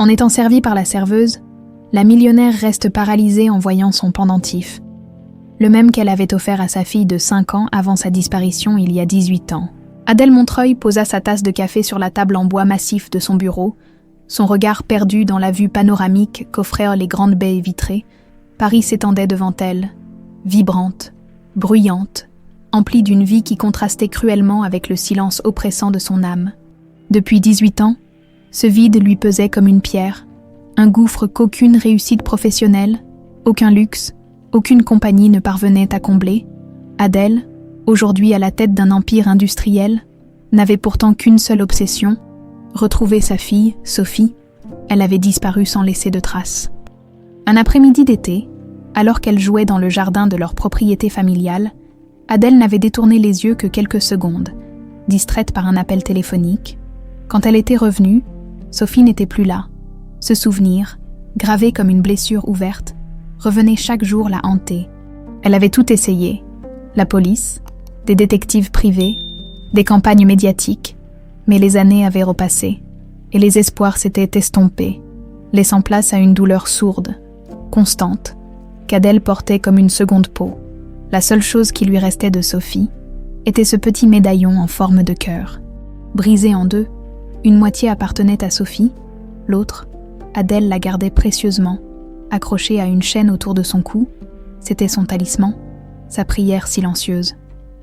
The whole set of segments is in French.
En étant servie par la serveuse, la millionnaire reste paralysée en voyant son pendentif, le même qu'elle avait offert à sa fille de 5 ans avant sa disparition il y a 18 ans. Adèle Montreuil posa sa tasse de café sur la table en bois massif de son bureau, son regard perdu dans la vue panoramique qu'offraient les grandes baies vitrées. Paris s'étendait devant elle, vibrante, bruyante, emplie d'une vie qui contrastait cruellement avec le silence oppressant de son âme. Depuis 18 ans, ce vide lui pesait comme une pierre, un gouffre qu'aucune réussite professionnelle, aucun luxe, aucune compagnie ne parvenait à combler. Adèle, aujourd'hui à la tête d'un empire industriel, n'avait pourtant qu'une seule obsession, retrouver sa fille, Sophie. Elle avait disparu sans laisser de traces. Un après-midi d'été, alors qu'elle jouait dans le jardin de leur propriété familiale, Adèle n'avait détourné les yeux que quelques secondes, distraite par un appel téléphonique. Quand elle était revenue, Sophie n'était plus là. Ce souvenir, gravé comme une blessure ouverte, revenait chaque jour la hanter. Elle avait tout essayé. La police, des détectives privés, des campagnes médiatiques, mais les années avaient repassé, et les espoirs s'étaient estompés, laissant place à une douleur sourde, constante, qu'Adèle portait comme une seconde peau. La seule chose qui lui restait de Sophie était ce petit médaillon en forme de cœur. Brisé en deux, une moitié appartenait à Sophie, l'autre, Adèle la gardait précieusement, accrochée à une chaîne autour de son cou. C'était son talisman, sa prière silencieuse,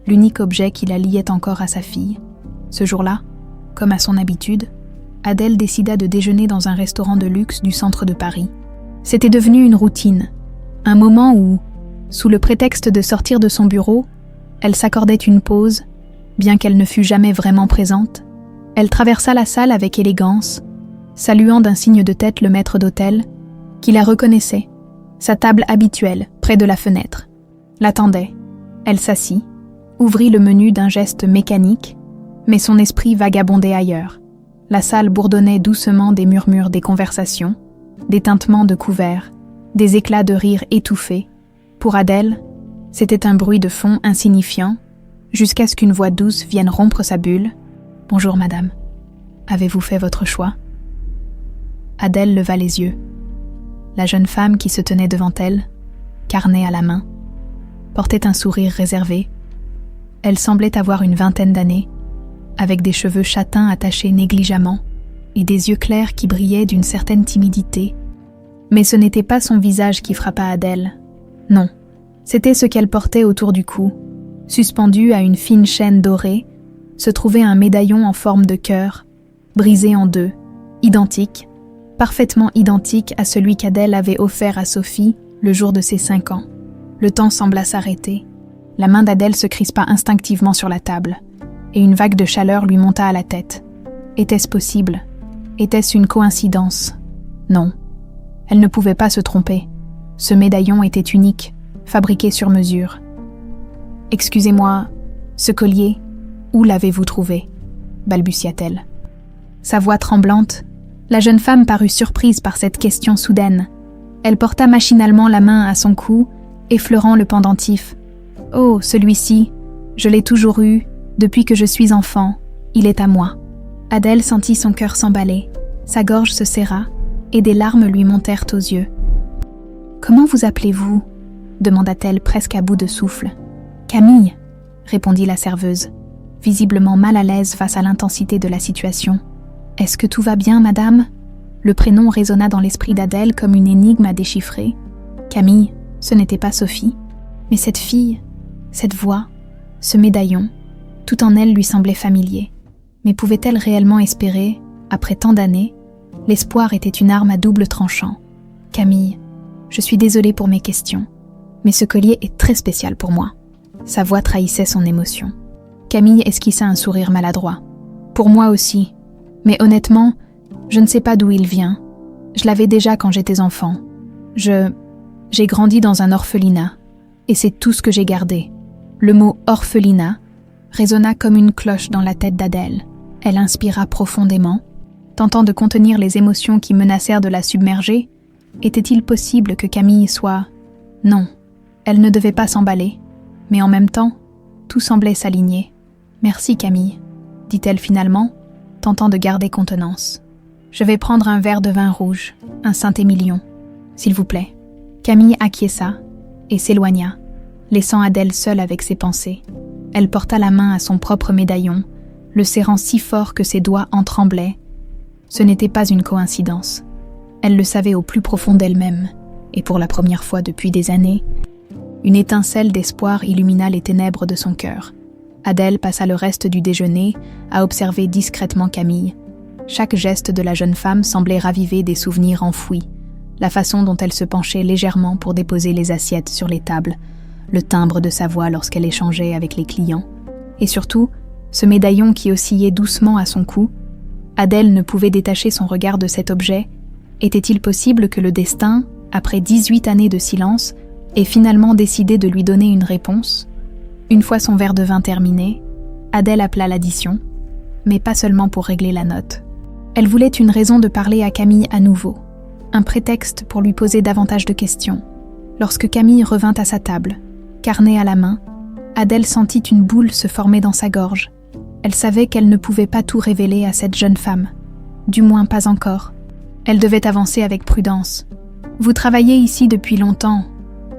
l'unique objet qui la liait encore à sa fille. Ce jour-là, comme à son habitude, Adèle décida de déjeuner dans un restaurant de luxe du centre de Paris. C'était devenu une routine, un moment où, sous le prétexte de sortir de son bureau, elle s'accordait une pause, bien qu'elle ne fût jamais vraiment présente. Elle traversa la salle avec élégance, saluant d'un signe de tête le maître d'hôtel, qui la reconnaissait, sa table habituelle, près de la fenêtre, l'attendait. Elle s'assit, ouvrit le menu d'un geste mécanique, mais son esprit vagabondait ailleurs. La salle bourdonnait doucement des murmures des conversations, des tintements de couverts, des éclats de rire étouffés. Pour Adèle, c'était un bruit de fond insignifiant, jusqu'à ce qu'une voix douce vienne rompre sa bulle. « Bonjour madame, avez-vous fait votre choix ?» Adèle leva les yeux. La jeune femme qui se tenait devant elle, carnet à la main, portait un sourire réservé. Elle semblait avoir une vingtaine d'années, avec des cheveux châtains attachés négligemment et des yeux clairs qui brillaient d'une certaine timidité. Mais ce n'était pas son visage qui frappa Adèle. Non, c'était ce qu'elle portait autour du cou. Suspendu à une fine chaîne dorée, se trouvait un médaillon en forme de cœur, brisé en deux, identique, parfaitement identique à celui qu'Adèle avait offert à Sophie le jour de ses 5 ans. Le temps sembla s'arrêter. La main d'Adèle se crispa instinctivement sur la table, et une vague de chaleur lui monta à la tête. Était-ce possible? Était-ce une coïncidence? Non. Elle ne pouvait pas se tromper. Ce médaillon était unique, fabriqué sur mesure. « Excusez-moi, ce collier, où l'avez-vous trouvé ?» balbutia-t-elle. Sa voix tremblante, la jeune femme parut surprise par cette question soudaine. Elle porta machinalement la main à son cou, effleurant le pendentif. « Oh, celui-ci, je l'ai toujours eu, depuis que je suis enfant, il est à moi. » Adèle sentit son cœur s'emballer, sa gorge se serra, et des larmes lui montèrent aux yeux. « Comment vous appelez-vous » demanda-t-elle presque à bout de souffle. « Camille » répondit la serveuse, visiblement mal à l'aise face à l'intensité de la situation. « Est-ce que tout va bien, madame ?» Le prénom résonna dans l'esprit d'Adèle comme une énigme à déchiffrer. Camille, ce n'était pas Sophie, mais cette fille, cette voix, ce médaillon, tout en elle lui semblait familier. Mais pouvait-elle réellement espérer, après tant d'années? L'espoir était une arme à double tranchant. « Camille, je suis désolée pour mes questions, mais ce collier est très spécial pour moi. » Sa voix trahissait son émotion. Camille esquissa un sourire maladroit. « Pour moi aussi, mais honnêtement, je ne sais pas d'où il vient. Je l'avais déjà quand j'étais enfant. J'ai grandi dans un orphelinat, et c'est tout ce que j'ai gardé. » Le mot « orphelinat » résonna comme une cloche dans la tête d'Adèle. Elle inspira profondément, tentant de contenir les émotions qui menacèrent de la submerger. Était-il possible que Camille soit... Non, elle ne devait pas s'emballer. Mais en même temps, tout semblait s'aligner. « Merci Camille », dit-elle finalement, tentant de garder contenance. Je vais prendre un verre de vin rouge, un Saint-Émilion, s'il vous plaît. » Camille acquiesça et s'éloigna, laissant Adèle seule avec ses pensées. Elle porta la main à son propre médaillon, le serrant si fort que ses doigts en tremblaient. Ce n'était pas une coïncidence. Elle le savait au plus profond d'elle-même, et pour la première fois depuis des années, une étincelle d'espoir illumina les ténèbres de son cœur. Adèle passa le reste du déjeuner à observer discrètement Camille. Chaque geste de la jeune femme semblait raviver des souvenirs enfouis. La façon dont elle se penchait légèrement pour déposer les assiettes sur les tables, le timbre de sa voix lorsqu'elle échangeait avec les clients, et surtout, ce médaillon qui oscillait doucement à son cou. Adèle ne pouvait détacher son regard de cet objet. Était-il possible que le destin, après 18 années de silence, ait finalement décidé de lui donner une réponse ? Une fois son verre de vin terminé, Adèle appela l'addition, mais pas seulement pour régler la note. Elle voulait une raison de parler à Camille à nouveau, un prétexte pour lui poser davantage de questions. Lorsque Camille revint à sa table, carnet à la main, Adèle sentit une boule se former dans sa gorge. Elle savait qu'elle ne pouvait pas tout révéler à cette jeune femme, du moins pas encore. Elle devait avancer avec prudence. « Vous travaillez ici depuis longtemps ?»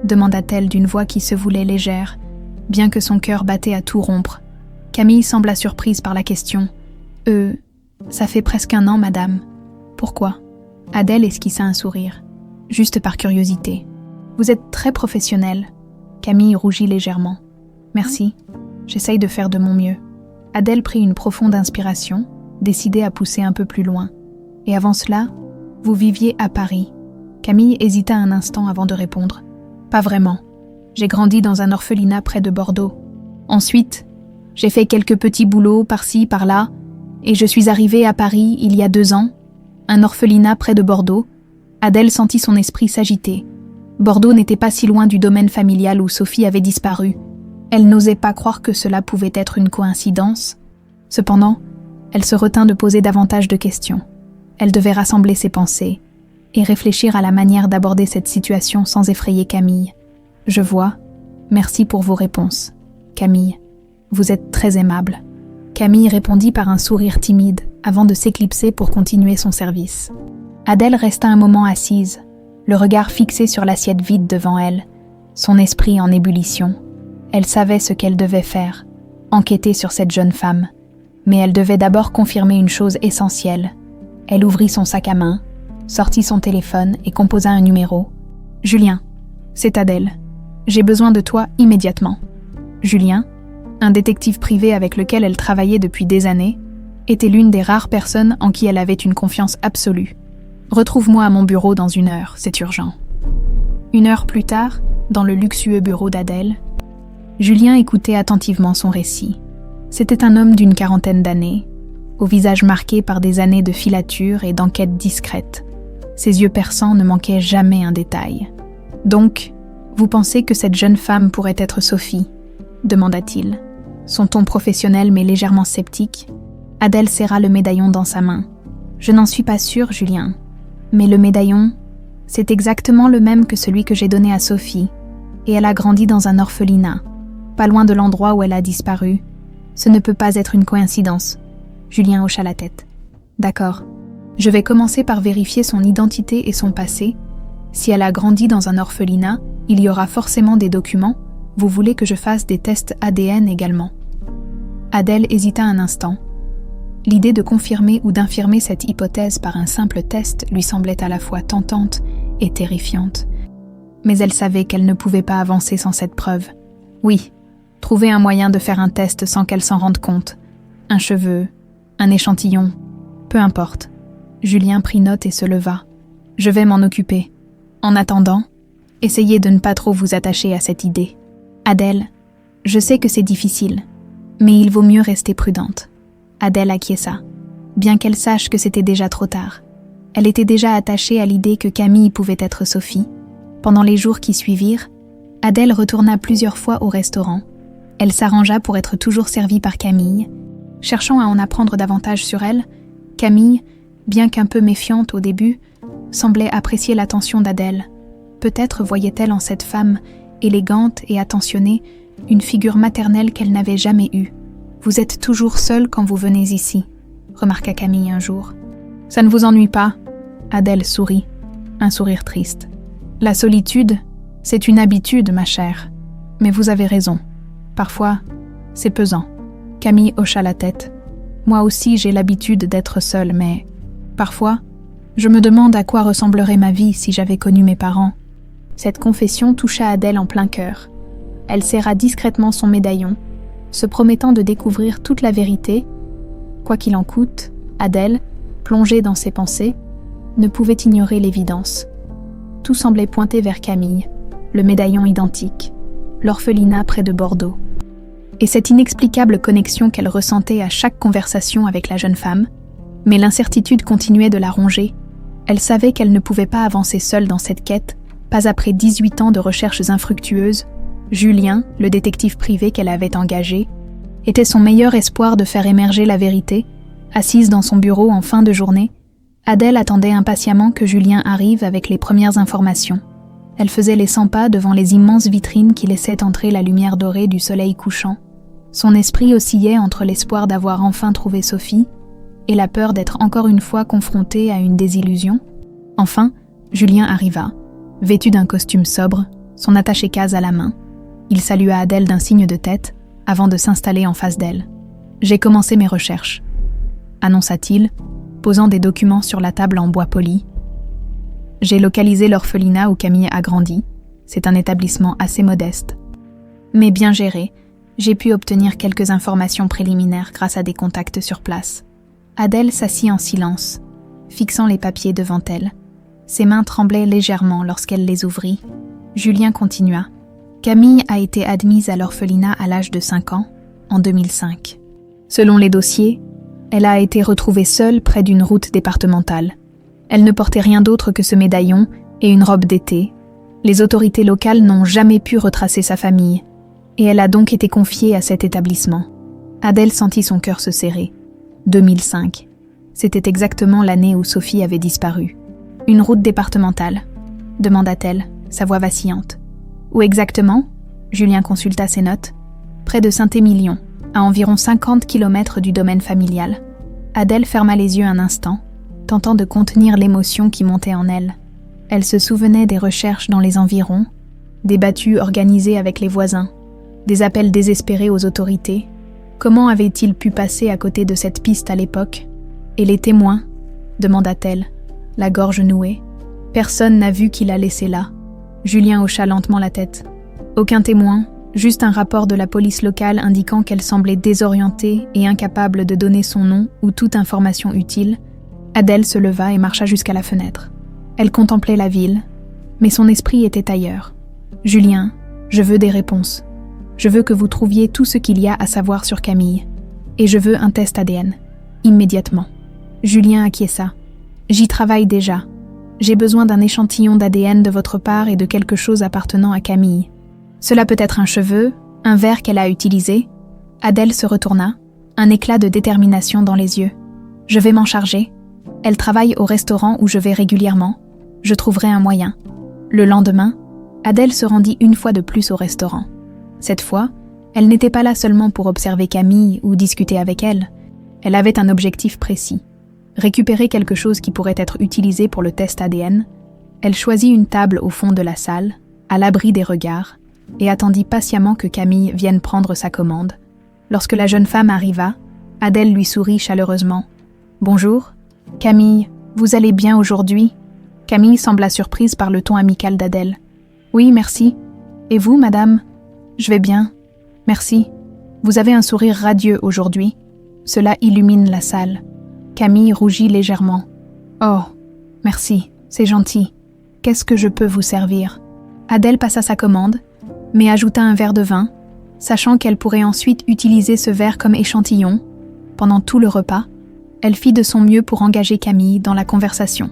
demanda-t-elle d'une voix qui se voulait légère, bien que son cœur battait à tout rompre. Camille sembla surprise par la question. « Ça fait presque 1 an, madame. » « Pourquoi ?» Adèle esquissa un sourire. « Juste par curiosité. »« Vous êtes très professionnelle. » Camille rougit légèrement. « Merci. J'essaye de faire de mon mieux. » Adèle prit une profonde inspiration, décidée à pousser un peu plus loin. « Et avant cela, vous viviez à Paris. » Camille hésita un instant avant de répondre. « Pas vraiment. J'ai grandi dans un orphelinat près de Bordeaux. Ensuite, j'ai fait quelques petits boulots par-ci, par-là, et je suis arrivée à Paris il y a 2 ans, un orphelinat près de Bordeaux. » Adèle sentit son esprit s'agiter. Bordeaux n'était pas si loin du domaine familial où Sophie avait disparu. Elle n'osait pas croire que cela pouvait être une coïncidence. Cependant, elle se retint de poser davantage de questions. Elle devait rassembler ses pensées et réfléchir à la manière d'aborder cette situation sans effrayer Camille. « Je vois. Merci pour vos réponses. Camille, vous êtes très aimable. » Camille répondit par un sourire timide avant de s'éclipser pour continuer son service. Adèle resta un moment assise, le regard fixé sur l'assiette vide devant elle, son esprit en ébullition. Elle savait ce qu'elle devait faire, enquêter sur cette jeune femme. Mais elle devait d'abord confirmer une chose essentielle. Elle ouvrit son sac à main, sortit son téléphone et composa un numéro. « Julien, c'est Adèle. J'ai besoin de toi immédiatement. » Julien, un détective privé avec lequel elle travaillait depuis des années, était l'une des rares personnes en qui elle avait une confiance absolue. « Retrouve-moi à mon bureau dans 1 heure, c'est urgent. » 1 heure plus tard, dans le luxueux bureau d'Adèle, Julien écoutait attentivement son récit. C'était un homme d'une 40aine d'années, au visage marqué par des années de filature et d'enquête discrète. Ses yeux perçants ne manquaient jamais un détail. « Donc, vous pensez que cette jeune femme pourrait être Sophie ?» demanda-t-il. Son ton professionnel mais légèrement sceptique. Adèle serra le médaillon dans sa main. « Je n'en suis pas sûre, Julien. Mais le médaillon, c'est exactement le même que celui que j'ai donné à Sophie. Et elle a grandi dans un orphelinat, pas loin de l'endroit où elle a disparu. Ce ne peut pas être une coïncidence. » Julien hocha la tête. « D'accord. Je vais commencer par vérifier son identité et son passé. Si elle a grandi dans un orphelinat, il y aura forcément des documents. Vous voulez que je fasse des tests ADN également ?» Adèle hésita un instant. L'idée de confirmer ou d'infirmer cette hypothèse par un simple test lui semblait à la fois tentante et terrifiante. Mais elle savait qu'elle ne pouvait pas avancer sans cette preuve. Oui, trouver un moyen de faire un test sans qu'elle s'en rende compte. Un cheveu, un échantillon, peu importe. Julien prit note et se leva. « Je vais m'en occuper. En attendant, essayez de ne pas trop vous attacher à cette idée. Adèle, je sais que c'est difficile, mais il vaut mieux rester prudente. » Adèle acquiesça, bien qu'elle sache que c'était déjà trop tard. Elle était déjà attachée à l'idée que Camille pouvait être Sophie. Pendant les jours qui suivirent, Adèle retourna plusieurs fois au restaurant. Elle s'arrangea pour être toujours servie par Camille. Cherchant à en apprendre davantage sur elle, Camille, bien qu'un peu méfiante au début, semblait apprécier l'attention d'Adèle. Peut-être voyait-elle en cette femme, élégante et attentionnée, une figure maternelle qu'elle n'avait jamais eue. « Vous êtes toujours seule quand vous venez ici », remarqua Camille un jour. Ça ne vous ennuie pas? Adèle sourit, un sourire triste. La solitude, c'est une habitude, ma chère. Mais vous avez raison. Parfois, c'est pesant. Camille hocha la tête. Moi aussi, j'ai l'habitude d'être seule, mais parfois, je me demande à quoi ressemblerait ma vie si j'avais connu mes parents. Cette confession toucha Adèle en plein cœur. Elle serra discrètement son médaillon, se promettant de découvrir toute la vérité. Quoi qu'il en coûte, Adèle, plongée dans ses pensées, ne pouvait ignorer l'évidence. Tout semblait pointer vers Camille, le médaillon identique, l'orphelinat près de Bordeaux. Et cette inexplicable connexion qu'elle ressentait à chaque conversation avec la jeune femme, mais l'incertitude continuait de la ronger. Elle savait qu'elle ne pouvait pas avancer seule dans cette quête, pas après 18 ans de recherches infructueuses. Julien, le détective privé qu'elle avait engagé, était son meilleur espoir de faire émerger la vérité. Assise dans son bureau en fin de journée, Adèle attendait impatiemment que Julien arrive avec les premières informations. Elle faisait les 100 pas devant les immenses vitrines qui laissaient entrer la lumière dorée du soleil couchant. Son esprit oscillait entre l'espoir d'avoir enfin trouvé Sophie et la peur d'être encore une fois confrontée à une désillusion. Enfin, Julien arriva, vêtu d'un costume sobre, son attaché-case à la main. Il salua Adèle d'un signe de tête avant de s'installer en face d'elle. « J'ai commencé mes recherches », annonça-t-il, posant des documents sur la table en bois poli. « J'ai localisé l'orphelinat où Camille a grandi. C'est un établissement assez modeste. Mais bien géré, j'ai pu obtenir quelques informations préliminaires grâce à des contacts sur place. » Adèle s'assit en silence, fixant les papiers devant elle. Ses mains tremblaient légèrement lorsqu'elle les ouvrit. Julien continua. Camille a été admise à l'orphelinat à l'âge de 5 ans, en 2005. Selon les dossiers, elle a été retrouvée seule près d'une route départementale. Elle ne portait rien d'autre que ce médaillon et une robe d'été. Les autorités locales n'ont jamais pu retracer sa famille, et elle a donc été confiée à cet établissement. Adèle sentit son cœur se serrer. 2005. C'était exactement l'année où Sophie avait disparu. « Une route départementale ?» demanda-t-elle, sa voix vacillante. « Où exactement ?» Julien consulta ses notes. « Près de Saint-Émilion, à environ 50 km du domaine familial. » Adèle ferma les yeux un instant, tentant de contenir l'émotion qui montait en elle. Elle se souvenait des recherches dans les environs, des battues organisées avec les voisins, des appels désespérés aux autorités. Comment avait-il pu passer à côté de cette piste à l'époque? Et les témoins? Demanda-t-elle, la gorge nouée. Personne n'a vu qui l'a laissé là. Julien hocha lentement la tête. Aucun témoin, juste un rapport de la police locale indiquant qu'elle semblait désorientée et incapable de donner son nom ou toute information utile. Adèle se leva et marcha jusqu'à la fenêtre. Elle contemplait la ville, mais son esprit était ailleurs. « Julien, je veux des réponses. Je veux que vous trouviez tout ce qu'il y a à savoir sur Camille. Et je veux un test ADN. Immédiatement. » Julien acquiesça. « J'y travaille déjà. J'ai besoin d'un échantillon d'ADN de votre part et de quelque chose appartenant à Camille. Cela peut être un cheveu, un verre qu'elle a utilisé. » Adèle se retourna, un éclat de détermination dans les yeux. « Je vais m'en charger. Elle travaille au restaurant où je vais régulièrement. Je trouverai un moyen. » Le lendemain, Adèle se rendit une fois de plus au restaurant. Cette fois, elle n'était pas là seulement pour observer Camille ou discuter avec elle. Elle avait un objectif précis. Récupérer quelque chose qui pourrait être utilisé pour le test ADN. Elle choisit une table au fond de la salle, à l'abri des regards, et attendit patiemment que Camille vienne prendre sa commande. Lorsque la jeune femme arriva, Adèle lui sourit chaleureusement. « Bonjour. Camille, vous allez bien aujourd'hui ?» Camille sembla surprise par le ton amical d'Adèle. « Oui, merci. Et vous, madame ?»« Je vais bien. Merci. Vous avez un sourire radieux aujourd'hui. Cela illumine la salle. » Camille rougit légèrement. « Oh, merci, c'est gentil. Qu'est-ce que je peux vous servir ?» Adèle passa sa commande, mais ajouta un verre de vin, sachant qu'elle pourrait ensuite utiliser ce verre comme échantillon. Pendant tout le repas, elle fit de son mieux pour engager Camille dans la conversation.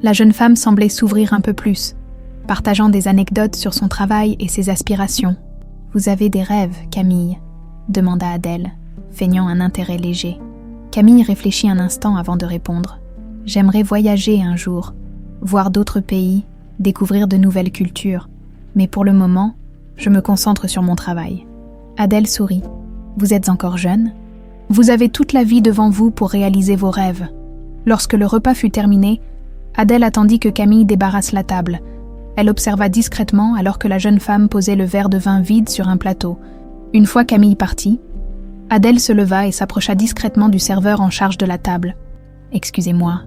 La jeune femme semblait s'ouvrir un peu plus, partageant des anecdotes sur son travail et ses aspirations. « Vous avez des rêves, Camille ?» demanda Adèle, feignant un intérêt léger. Camille réfléchit un instant avant de répondre. « J'aimerais voyager un jour, voir d'autres pays, découvrir de nouvelles cultures. Mais pour le moment, je me concentre sur mon travail. » Adèle sourit. « Vous êtes encore jeune ? Vous avez toute la vie devant vous pour réaliser vos rêves. Lorsque le repas fut terminé, Adèle attendit que Camille débarrasse la table. Elle observa discrètement alors que la jeune femme posait le verre de vin vide sur un plateau. Une fois Camille partie, Adèle se leva et s'approcha discrètement du serveur en charge de la table. « Excusez-moi »,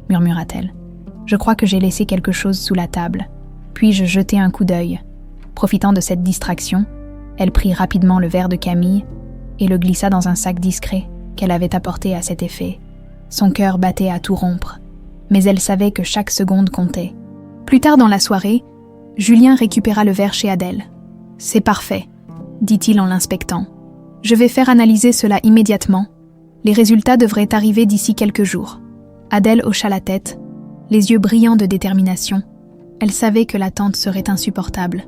murmura-t-elle. « Je crois que j'ai laissé quelque chose sous la table. » Puis-je jetai un coup d'œil. Profitant de cette distraction, elle prit rapidement le verre de Camille et le glissa dans un sac discret qu'elle avait apporté à cet effet. Son cœur battait à tout rompre, mais elle savait que chaque seconde comptait. Plus tard dans la soirée, Julien récupéra le verre chez Adèle. « C'est parfait », dit-il en l'inspectant. « Je vais faire analyser cela immédiatement. Les résultats devraient arriver d'ici quelques jours. » Adèle hocha la tête, les yeux brillants de détermination. Elle savait que l'attente serait insupportable,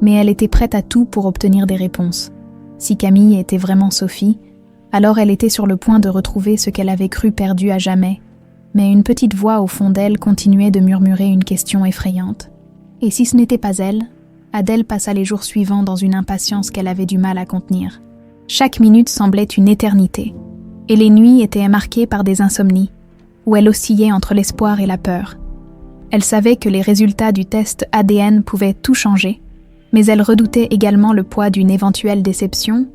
mais elle était prête à tout pour obtenir des réponses. Si Camille était vraiment Sophie, alors elle était sur le point de retrouver ce qu'elle avait cru perdu à jamais. Mais une petite voix au fond d'elle continuait de murmurer une question effrayante. Et si ce n'était pas elle, Adèle passa les jours suivants dans une impatience qu'elle avait du mal à contenir. Chaque minute semblait une éternité, et les nuits étaient marquées par des insomnies, où elle oscillait entre l'espoir et la peur. Elle savait que les résultats du test ADN pouvaient tout changer, mais elle redoutait également le poids d'une éventuelle déception.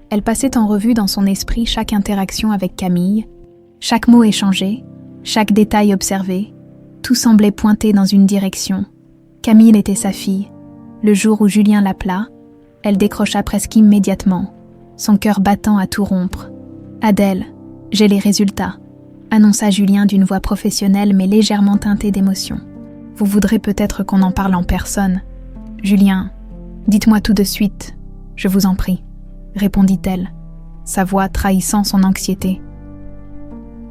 Elle passait en revue dans son esprit chaque interaction avec Camille, chaque mot échangé, chaque détail observé. Tout semblait pointer dans une direction. Camille était sa fille. Le jour où Julien l'appela, elle décrocha presque immédiatement, son cœur battant à tout rompre. « Adèle, j'ai les résultats », annonça Julien d'une voix professionnelle mais légèrement teintée d'émotion. « Vous voudrez peut-être qu'on en parle en personne. Julien, dites-moi tout de suite, je vous en prie, » répondit-elle, sa voix trahissant son anxiété.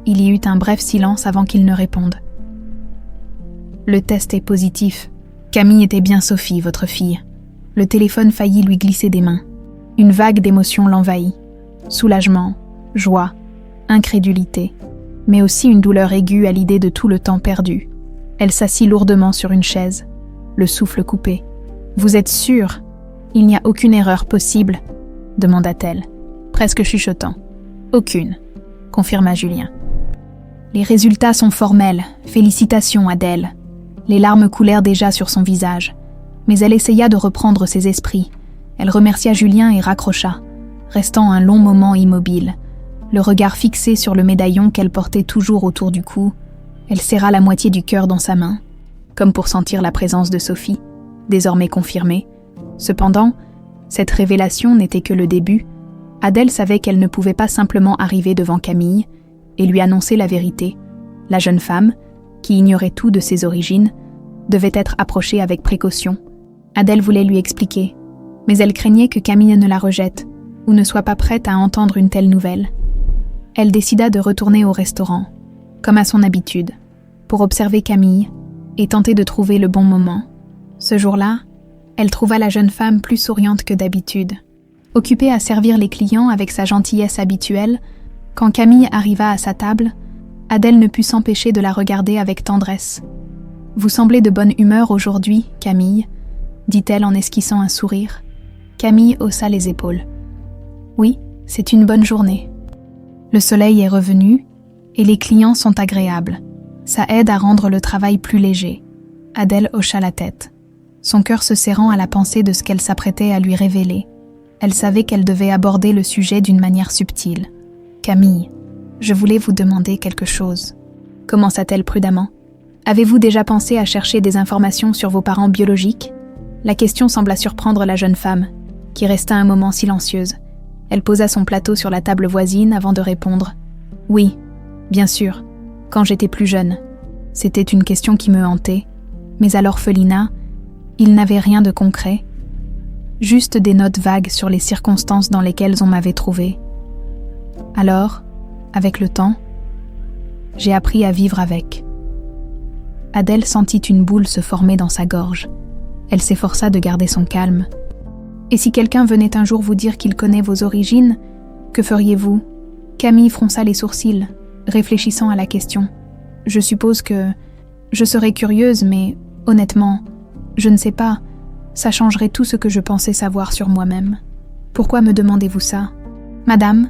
Il y eut un bref silence avant qu'il ne réponde. « Le test est positif. Camille était bien Sophie, votre fille. » Le téléphone faillit lui glisser des mains. Une vague d'émotions l'envahit. Soulagement, joie, incrédulité, mais aussi une douleur aiguë à l'idée de tout le temps perdu. Elle s'assit lourdement sur une chaise, le souffle coupé. « Vous êtes sûre ? Il n'y a aucune erreur possible ?» demanda-t-elle, presque chuchotant. « Aucune », confirma Julien. « Les résultats sont formels. Félicitations, Adèle. » Les larmes coulèrent déjà sur son visage, mais elle essaya de reprendre ses esprits. Elle remercia Julien et raccrocha, restant un long moment immobile, le regard fixé sur le médaillon qu'elle portait toujours autour du cou. Elle serra la moitié du cœur dans sa main, comme pour sentir la présence de Sophie, désormais confirmée. Cependant, cette révélation n'était que le début. Adèle savait qu'elle ne pouvait pas simplement arriver devant Camille et lui annoncer la vérité. La jeune femme, qui ignorait tout de ses origines, devait être approchée avec précaution. Adèle voulait lui expliquer, mais elle craignait que Camille ne la rejette ou ne soit pas prête à entendre une telle nouvelle. Elle décida de retourner au restaurant, comme à son habitude, pour observer Camille et tenter de trouver le bon moment. Ce jour-là, elle trouva la jeune femme plus souriante que d'habitude. Occupée à servir les clients avec sa gentillesse habituelle, quand Camille arriva à sa table, Adèle ne put s'empêcher de la regarder avec tendresse. « Vous semblez de bonne humeur aujourd'hui, Camille », dit-elle en esquissant un sourire. Camille haussa les épaules. « Oui, c'est une bonne journée. Le soleil est revenu et les clients sont agréables. Ça aide à rendre le travail plus léger. » Adèle hocha la tête, son cœur se serrant à la pensée de ce qu'elle s'apprêtait à lui révéler. Elle savait qu'elle devait aborder le sujet d'une manière subtile. « Camille, je voulais vous demander quelque chose. » Commença-t-elle prudemment. « Avez-vous déjà pensé à chercher des informations sur vos parents biologiques ?» La question sembla surprendre la jeune femme, qui resta un moment silencieuse. Elle posa son plateau sur la table voisine avant de répondre. « Oui, bien sûr, quand j'étais plus jeune. C'était une question qui me hantait, mais à l'orphelinat, il n'avait rien de concret, juste des notes vagues sur les circonstances dans lesquelles on m'avait trouvée. Alors, avec le temps, j'ai appris à vivre avec. » Adèle sentit une boule se former dans sa gorge. Elle s'efforça de garder son calme. « Et si quelqu'un venait un jour vous dire qu'il connaît vos origines, que feriez-vous » Camille fronça les sourcils, réfléchissant à la question. « Je suppose que je serais curieuse, mais honnêtement, je ne sais pas, ça changerait tout ce que je pensais savoir sur moi-même. Pourquoi me demandez-vous ça ?»« Madame »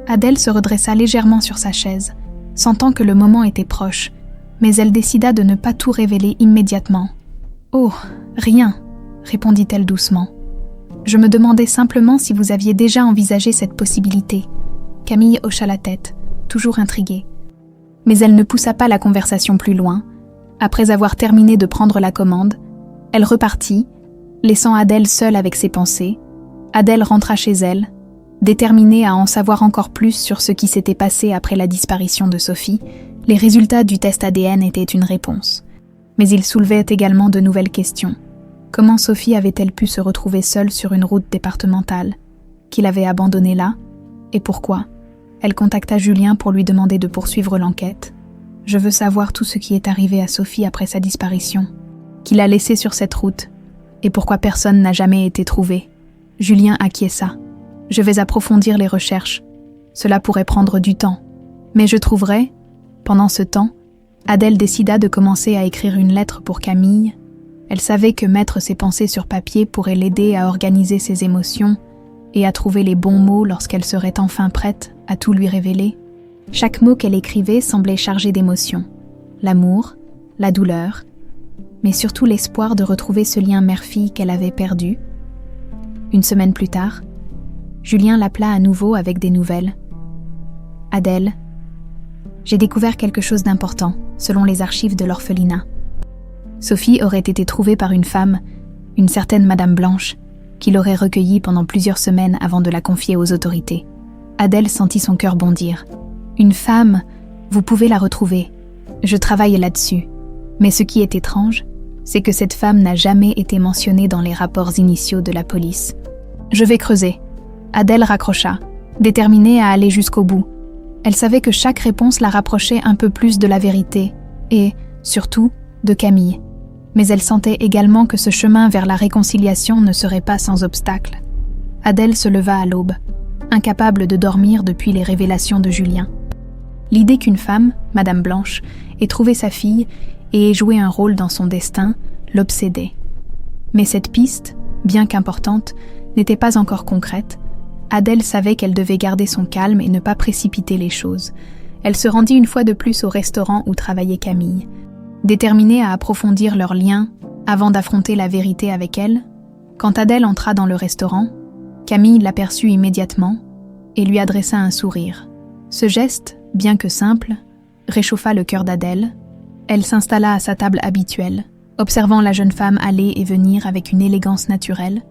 Adèle se redressa légèrement sur sa chaise. sentant que le moment était proche, mais elle décida de ne pas tout révéler immédiatement. « Oh, rien », répondit-elle doucement. « Je me demandais simplement si vous aviez déjà envisagé cette possibilité. » Camille hocha la tête, toujours intriguée. Mais elle ne poussa pas la conversation plus loin. Après avoir terminé de prendre la commande, elle repartit, laissant Adèle seule avec ses pensées. Adèle rentra chez elle, déterminée à en savoir encore plus sur ce qui s'était passé après la disparition de Sophie. Les résultats du test ADN étaient une réponse. Mais ils soulevaient également de nouvelles questions. Comment Sophie avait-elle pu se retrouver seule sur une route départementale? Qui l'avait abandonnée là? Et pourquoi? Elle contacta Julien pour lui demander de poursuivre l'enquête. « Je veux savoir tout ce qui est arrivé à Sophie après sa disparition. Qui l'a laissée sur cette route? Et pourquoi personne n'a jamais été trouvé ?» Julien acquiesça. « Je vais approfondir les recherches. Cela pourrait prendre du temps. Mais je trouverai... » Pendant ce temps, Adèle décida de commencer à écrire une lettre pour Camille. Elle savait que mettre ses pensées sur papier pourrait l'aider à organiser ses émotions et à trouver les bons mots lorsqu'elle serait enfin prête à tout lui révéler. Chaque mot qu'elle écrivait semblait chargé d'émotions. L'amour, la douleur, mais surtout l'espoir de retrouver ce lien mère-fille qu'elle avait perdu. Une semaine plus tard, Julien l'appela à nouveau avec des nouvelles. « Adèle, j'ai découvert quelque chose d'important, selon les archives de l'orphelinat. Sophie aurait été trouvée par une femme, une certaine Madame Blanche, qui l'aurait recueillie pendant plusieurs semaines avant de la confier aux autorités. » Adèle sentit son cœur bondir. « Une femme, vous pouvez la retrouver. Je travaille là-dessus. Mais ce qui est étrange, c'est que cette femme n'a jamais été mentionnée dans les rapports initiaux de la police. Je vais creuser. » Adèle raccrocha, déterminée à aller jusqu'au bout. Elle savait que chaque réponse la rapprochait un peu plus de la vérité et, surtout, de Camille. Mais elle sentait également que ce chemin vers la réconciliation ne serait pas sans obstacle. Adèle se leva à l'aube, incapable de dormir depuis les révélations de Julien. L'idée qu'une femme, Madame Blanche, ait trouvé sa fille et ait joué un rôle dans son destin l'obsédait. Mais cette piste, bien qu'importante, n'était pas encore concrète. Adèle savait qu'elle devait garder son calme et ne pas précipiter les choses. Elle se rendit une fois de plus au restaurant où travaillait Camille. Déterminée à approfondir leur lien avant d'affronter la vérité avec elle, quand Adèle entra dans le restaurant, Camille l'aperçut immédiatement et lui adressa un sourire. Ce geste, bien que simple, réchauffa le cœur d'Adèle. Elle s'installa à sa table habituelle, observant la jeune femme aller et venir avec une élégance naturelle.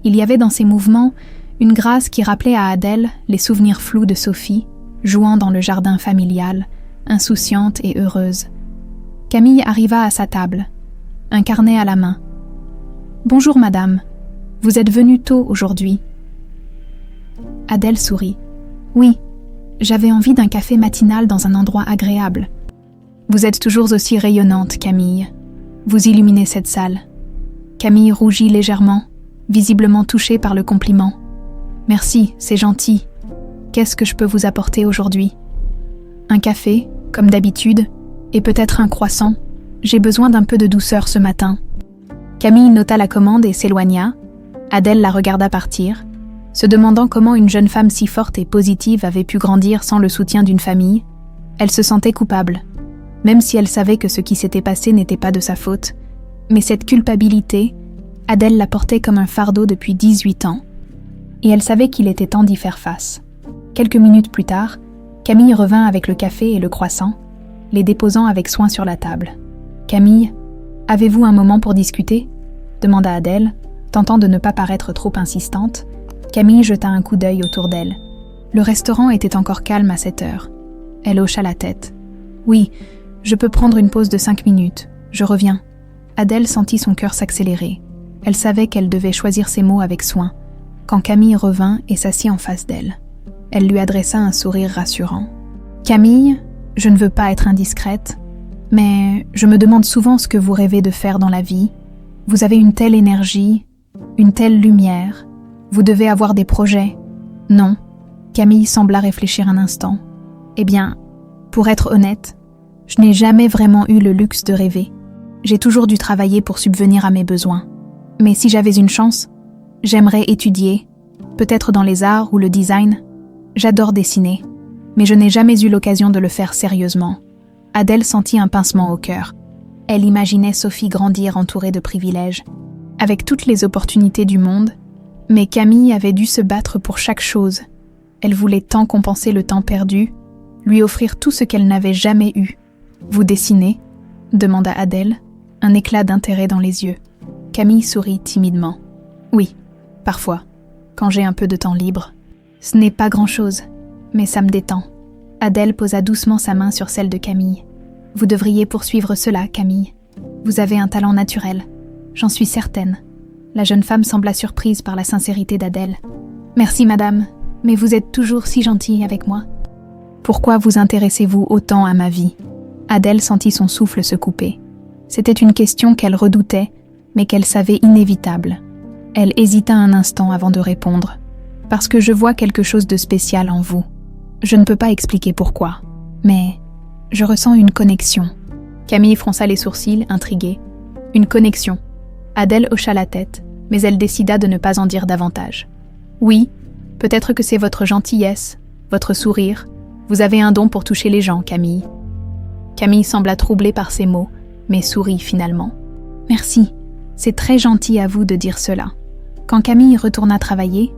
Il y avait dans ses mouvements une grâce qui rappelait à Adèle les souvenirs flous de Sophie, jouant dans le jardin familial, insouciante et heureuse. Camille arriva à sa table, un carnet à la main. « Bonjour madame, vous êtes venue tôt aujourd'hui. » Adèle sourit. « Oui, j'avais envie d'un café matinal dans un endroit agréable. » « Vous êtes toujours aussi rayonnante, Camille. Vous illuminez cette salle. » Camille rougit légèrement, visiblement touchée par le compliment. « Merci, c'est gentil. Qu'est-ce que je peux vous apporter aujourd'hui? » « Un café, comme d'habitude, et peut-être un croissant. J'ai besoin d'un peu de douceur ce matin. » Camille nota la commande et s'éloigna. Adèle la regarda partir, se demandant comment une jeune femme si forte et positive avait pu grandir sans le soutien d'une famille. Elle se sentait coupable, même si elle savait que ce qui s'était passé n'était pas de sa faute. Mais cette culpabilité, Adèle la portait comme un fardeau depuis 18 ans. Et elle savait qu'il était temps d'y faire face. Quelques minutes plus tard, Camille revint avec le café et le croissant, les déposant avec soin sur la table. « Camille, avez-vous un moment pour discuter ?» demanda Adèle, tentant de ne pas paraître trop insistante. Camille jeta un coup d'œil autour d'elle. Le restaurant était encore calme à cette heure. Elle hocha la tête. « Oui, je peux prendre une pause de 5 minutes. Je reviens. » Adèle sentit son cœur s'accélérer. Elle savait qu'elle devait choisir ses mots avec soin, quand Camille revint et s'assit en face d'elle. Elle lui adressa un sourire rassurant. « Camille, je ne veux pas être indiscrète, mais je me demande souvent ce que vous rêvez de faire dans la vie. Vous avez une telle énergie, une telle lumière. Vous devez avoir des projets. » « Non. » Camille sembla réfléchir un instant. « Eh bien, pour être honnête, je n'ai jamais vraiment eu le luxe de rêver. J'ai toujours dû travailler pour subvenir à mes besoins. Mais si j'avais une chance, j'aimerais étudier, peut-être dans les arts ou le design. J'adore dessiner, mais je n'ai jamais eu l'occasion de le faire sérieusement. Adèle sentit un pincement au cœur. Elle imaginait Sophie grandir entourée de privilèges, avec toutes les opportunités du monde, mais Camille avait dû se battre pour chaque chose. Elle voulait tant compenser le temps perdu, lui offrir tout ce qu'elle n'avait jamais eu. « Vous dessinez ?» demanda Adèle, un éclat d'intérêt dans les yeux. Camille sourit timidement. « Oui, parfois, quand j'ai un peu de temps libre. Ce n'est pas grand-chose, mais ça me détend. » Adèle posa doucement sa main sur celle de Camille. « Vous devriez poursuivre cela, Camille. Vous avez un talent naturel, j'en suis certaine. » La jeune femme sembla surprise par la sincérité d'Adèle. « Merci, madame, mais vous êtes toujours si gentille avec moi. » « Pourquoi vous intéressez-vous autant à ma vie ?» Adèle sentit son souffle se couper. C'était une question qu'elle redoutait, mais qu'elle savait inévitable. Elle hésita un instant avant de répondre. « Parce que je vois quelque chose de spécial en vous. Je ne peux pas expliquer pourquoi, mais je ressens une connexion. » Camille fronça les sourcils, intriguée. « Une connexion ?» Adèle hocha la tête, mais elle décida de ne pas en dire davantage. « Oui, peut-être que c'est votre gentillesse, votre sourire. Vous avez un don pour toucher les gens, Camille. » Camille sembla troublée par ces mots, mais sourit finalement. « Merci, c'est très gentil à vous de dire cela. » Quand Camille retourna travailler,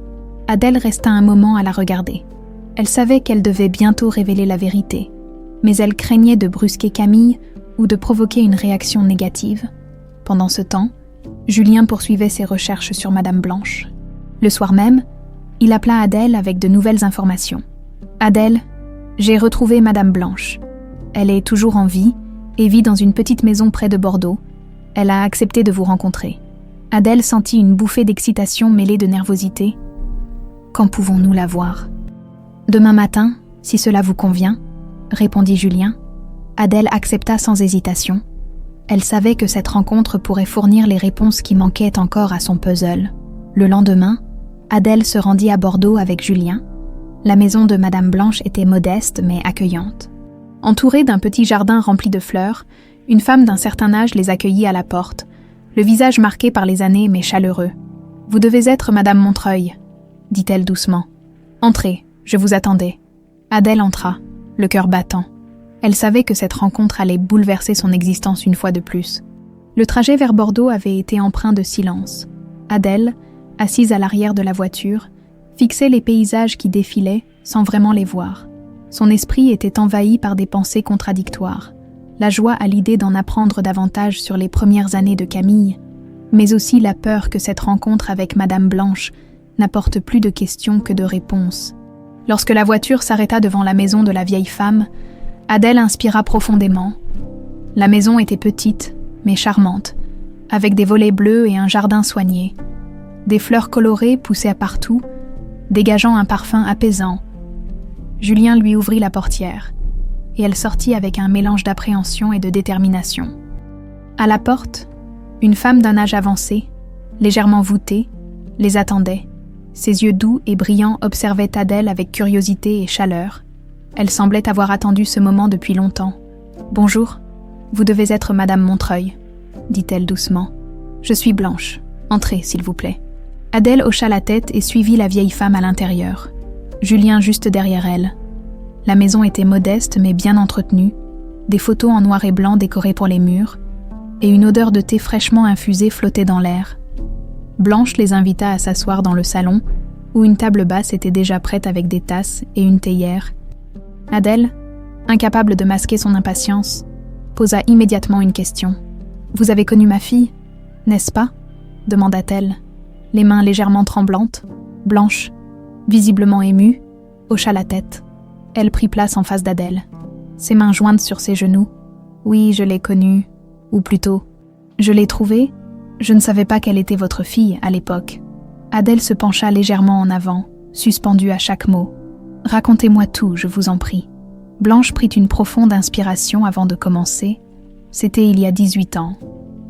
Adèle resta un moment à la regarder. Elle savait qu'elle devait bientôt révéler la vérité, mais elle craignait de brusquer Camille ou de provoquer une réaction négative. Pendant ce temps, Julien poursuivait ses recherches sur Madame Blanche. Le soir même, il appela Adèle avec de nouvelles informations. « Adèle, j'ai retrouvé Madame Blanche. Elle est toujours en vie et vit dans une petite maison près de Bordeaux. Elle a accepté de vous rencontrer. » Adèle sentit une bouffée d'excitation mêlée de nervosité. « Quand pouvons-nous la voir ?»« Demain matin, si cela vous convient, » répondit Julien. Adèle accepta sans hésitation. Elle savait que cette rencontre pourrait fournir les réponses qui manquaient encore à son puzzle. Le lendemain, Adèle se rendit à Bordeaux avec Julien. La maison de Madame Blanche était modeste mais accueillante. Entourée d'un petit jardin rempli de fleurs, une femme d'un certain âge les accueillit à la porte, le visage marqué par les années mais chaleureux. « Vous devez être Madame Montreuil, » dit-elle doucement. « Entrez, je vous attendais. » Adèle entra, le cœur battant. Elle savait que cette rencontre allait bouleverser son existence une fois de plus. Le trajet vers Bordeaux avait été empreint de silence. Adèle, assise à l'arrière de la voiture, fixait les paysages qui défilaient sans vraiment les voir. Son esprit était envahi par des pensées contradictoires. La joie à l'idée d'en apprendre davantage sur les premières années de Camille, mais aussi la peur que cette rencontre avec Madame Blanche n'apporte plus de questions que de réponses. Lorsque la voiture s'arrêta devant la maison de la vieille femme, Adèle inspira profondément. La maison était petite, mais charmante, avec des volets bleus et un jardin soigné. Des fleurs colorées poussaient partout, dégageant un parfum apaisant. Julien lui ouvrit la portière, et elle sortit avec un mélange d'appréhension et de détermination. À la porte, une femme d'un âge avancé, légèrement voûtée, les attendait. Ses yeux doux et brillants observaient Adèle avec curiosité et chaleur. Elle semblait avoir attendu ce moment depuis longtemps. « Bonjour, vous devez être Madame Montreuil, » dit-elle doucement. « Je suis Blanche. Entrez, s'il vous plaît. » Adèle hocha la tête et suivit la vieille femme à l'intérieur. Julien juste derrière elle. La maison était modeste mais bien entretenue, des photos en noir et blanc décorées pour les murs, et une odeur de thé fraîchement infusé flottait dans l'air. Blanche les invita à s'asseoir dans le salon, où une table basse était déjà prête avec des tasses et une théière. Adèle, incapable de masquer son impatience, posa immédiatement une question. « Vous avez connu ma fille, n'est-ce pas ?» demanda-t-elle, les mains légèrement tremblantes. Blanche, visiblement émue, hocha la tête. Elle prit place en face d'Adèle, ses mains jointes sur ses genoux. « Oui, je l'ai connue, ou plutôt, je l'ai trouvée. Je ne savais pas qu'elle était votre fille à l'époque. » Adèle se pencha légèrement en avant, suspendue à chaque mot. « Racontez-moi tout, je vous en prie. » Blanche prit une profonde inspiration avant de commencer. « C'était il y a 18 ans.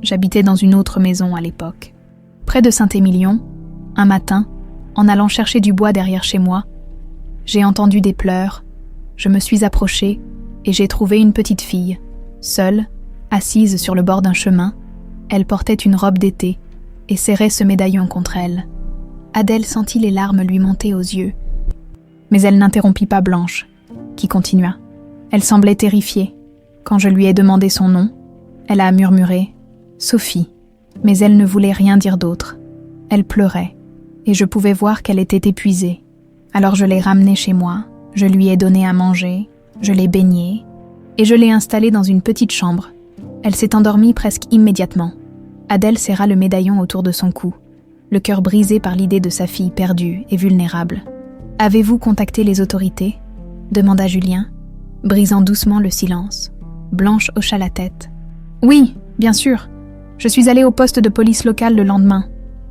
J'habitais dans une autre maison à l'époque. Près de Saint-Émilion, un matin, en allant chercher du bois derrière chez moi, j'ai entendu des pleurs. Je me suis approchée et j'ai trouvé une petite fille, seule, assise sur le bord d'un chemin. Elle portait une robe d'été et serrait ce médaillon contre elle. » Adèle sentit les larmes lui monter aux yeux. Mais elle n'interrompit pas Blanche, qui continua. Elle semblait terrifiée. Quand je lui ai demandé son nom, elle a murmuré « Sophie », mais elle ne voulait rien dire d'autre. Elle pleurait, et je pouvais voir qu'elle était épuisée. Alors je l'ai ramenée chez moi, je lui ai donné à manger, je l'ai baignée, et je l'ai installée dans une petite chambre. Elle s'est endormie presque immédiatement. Adèle serra le médaillon autour de son cou, le cœur brisé par l'idée de sa fille perdue et vulnérable. « Avez-vous contacté les autorités ?» demanda Julien, brisant doucement le silence. Blanche hocha la tête. « Oui, bien sûr. Je suis allée au poste de police local le lendemain.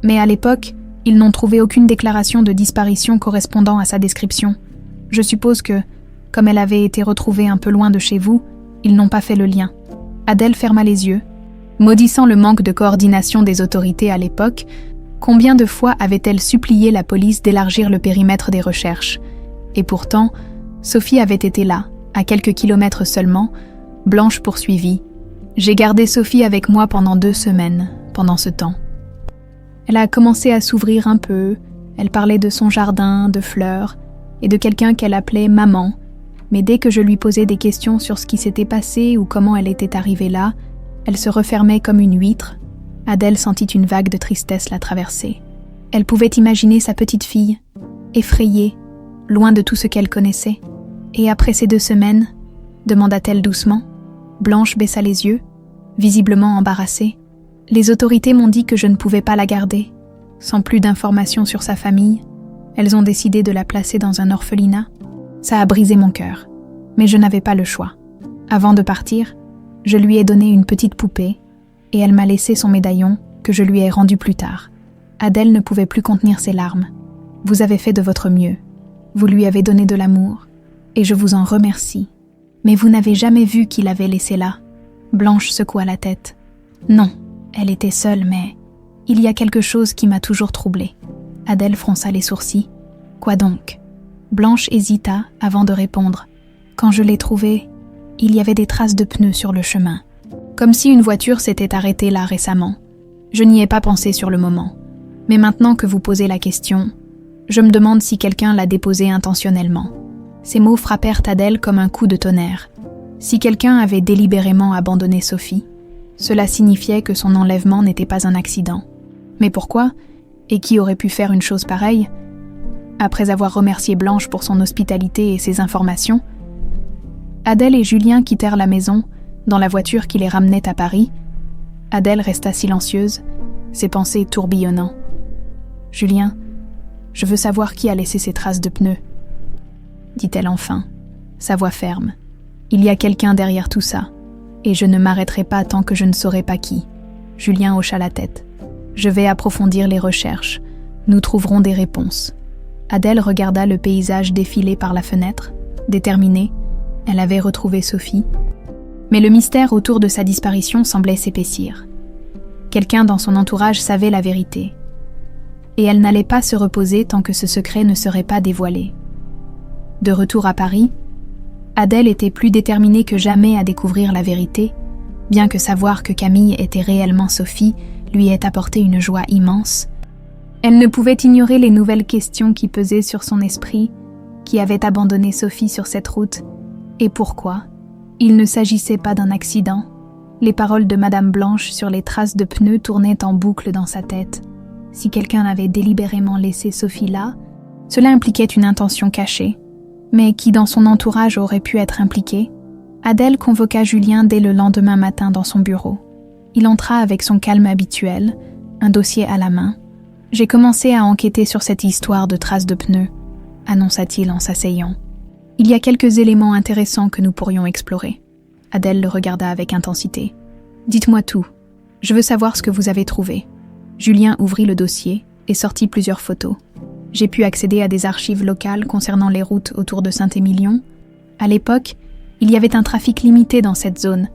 Mais à l'époque, ils n'ont trouvé aucune déclaration de disparition correspondant à sa description. Je suppose que, comme elle avait été retrouvée un peu loin de chez vous, ils n'ont pas fait le lien. » Adèle ferma les yeux. Maudissant le manque de coordination des autorités à l'époque, combien de fois avait-elle supplié la police d'élargir le périmètre des recherches? Et pourtant, Sophie avait été là, à quelques kilomètres seulement. Blanche poursuivit. « J'ai gardé Sophie avec moi pendant 2 semaines, pendant ce temps. Elle a commencé à s'ouvrir un peu, elle parlait de son jardin, de fleurs, et de quelqu'un qu'elle appelait « maman », mais dès que je lui posais des questions sur ce qui s'était passé ou comment elle était arrivée là, elle se refermait comme une huître. Adèle sentit une vague de tristesse la traverser. Elle pouvait imaginer sa petite fille, effrayée, loin de tout ce qu'elle connaissait. « Et après ces 2 semaines ?» demanda-t-elle doucement. Blanche baissa les yeux, visiblement embarrassée. « Les autorités m'ont dit que je ne pouvais pas la garder. Sans plus d'informations sur sa famille, elles ont décidé de la placer dans un orphelinat. Ça a brisé mon cœur, mais je n'avais pas le choix. Avant de partir, je lui ai donné une petite poupée et elle m'a laissé son médaillon que je lui ai rendu plus tard. » Adèle ne pouvait plus contenir ses larmes. « Vous avez fait de votre mieux. Vous lui avez donné de l'amour et je vous en remercie. Mais vous n'avez jamais vu qui l'avait laissée là ?» Blanche secoua la tête. « Non, elle était seule, mais il y a quelque chose qui m'a toujours troublée. » Adèle fronça les sourcils. « Quoi donc ?» Blanche hésita avant de répondre. « Quand je l'ai trouvée, il y avait des traces de pneus sur le chemin. Comme si une voiture s'était arrêtée là récemment. Je n'y ai pas pensé sur le moment. Mais maintenant que vous posez la question, je me demande si quelqu'un l'a déposée intentionnellement. » Ces mots frappèrent Adèle comme un coup de tonnerre. Si quelqu'un avait délibérément abandonné Sophie, cela signifiait que son enlèvement n'était pas un accident. Mais pourquoi? Et qui aurait pu faire une chose pareille? Après avoir remercié Blanche pour son hospitalité et ses informations, Adèle et Julien quittèrent la maison dans la voiture qui les ramenait à Paris. Adèle resta silencieuse, ses pensées tourbillonnant. « Julien, je veux savoir qui a laissé ces traces de pneus. » dit-elle enfin, sa voix ferme. « Il y a quelqu'un derrière tout ça, et je ne m'arrêterai pas tant que je ne saurai pas qui. » Julien hocha la tête. « Je vais approfondir les recherches. Nous trouverons des réponses. » Adèle regarda le paysage défiler par la fenêtre. Déterminée, elle avait retrouvé Sophie. Mais le mystère autour de sa disparition semblait s'épaissir. Quelqu'un dans son entourage savait la vérité. Et elle n'allait pas se reposer tant que ce secret ne serait pas dévoilé. De retour à Paris, Adèle était plus déterminée que jamais à découvrir la vérité, bien que savoir que Camille était réellement Sophie lui ait apporté une joie immense. Elle ne pouvait ignorer les nouvelles questions qui pesaient sur son esprit, qui avait abandonné Sophie sur cette route, et pourquoi. Il ne s'agissait pas d'un accident. Les paroles de Madame Blanche sur les traces de pneus tournaient en boucle dans sa tête. Si quelqu'un avait délibérément laissé Sophie là, cela impliquait une intention cachée. Mais qui dans son entourage aurait pu être impliqué? Adèle convoqua Julien dès le lendemain matin dans son bureau. Il entra avec son calme habituel, un dossier à la main. « J'ai commencé à enquêter sur cette histoire de traces de pneus », annonça-t-il en s'asseyant. « Il y a quelques éléments intéressants que nous pourrions explorer. » Adèle le regarda avec intensité. « Dites-moi tout. Je veux savoir ce que vous avez trouvé. » Julien ouvrit le dossier et sortit plusieurs photos. J'ai pu accéder à des archives locales concernant les routes autour de Saint-Émilion. À l'époque, il y avait un trafic limité dans cette zone,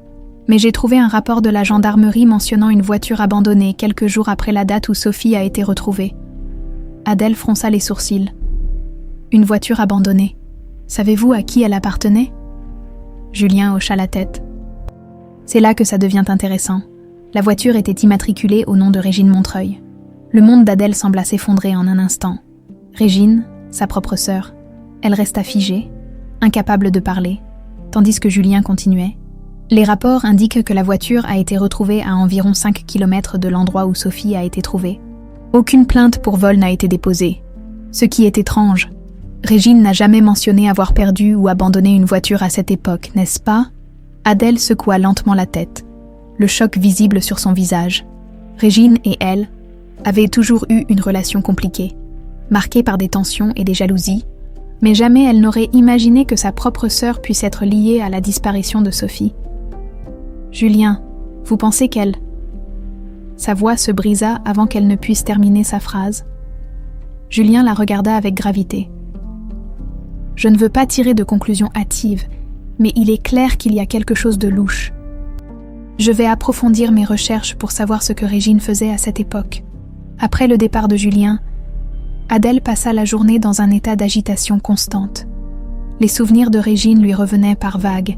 mais j'ai trouvé un rapport de la gendarmerie mentionnant une voiture abandonnée quelques jours après la date où Sophie a été retrouvée. Adèle fronça les sourcils. Une voiture abandonnée. Savez-vous à qui elle appartenait? Julien hocha la tête. C'est là que ça devient intéressant. La voiture était immatriculée au nom de Régine Montreuil. Le monde d'Adèle sembla s'effondrer en un instant. Régine, sa propre sœur. Elle resta figée, incapable de parler, tandis que Julien continuait. Les rapports indiquent que la voiture a été retrouvée à environ 5 km de l'endroit où Sophie a été trouvée. Aucune plainte pour vol n'a été déposée. Ce qui est étrange, Régine n'a jamais mentionné avoir perdu ou abandonné une voiture à cette époque, n'est-ce pas? Adèle secoua lentement la tête, le choc visible sur son visage. Régine et elle avaient toujours eu une relation compliquée, marquée par des tensions et des jalousies, mais jamais elle n'aurait imaginé que sa propre sœur puisse être liée à la disparition de Sophie. « Julien, vous pensez qu'elle… » Sa voix se brisa avant qu'elle ne puisse terminer sa phrase. Julien la regarda avec gravité. « Je ne veux pas tirer de conclusions hâtives, mais il est clair qu'il y a quelque chose de louche. Je vais approfondir mes recherches pour savoir ce que Régine faisait à cette époque. » Après le départ de Julien, Adèle passa la journée dans un état d'agitation constante. Les souvenirs de Régine lui revenaient par vagues.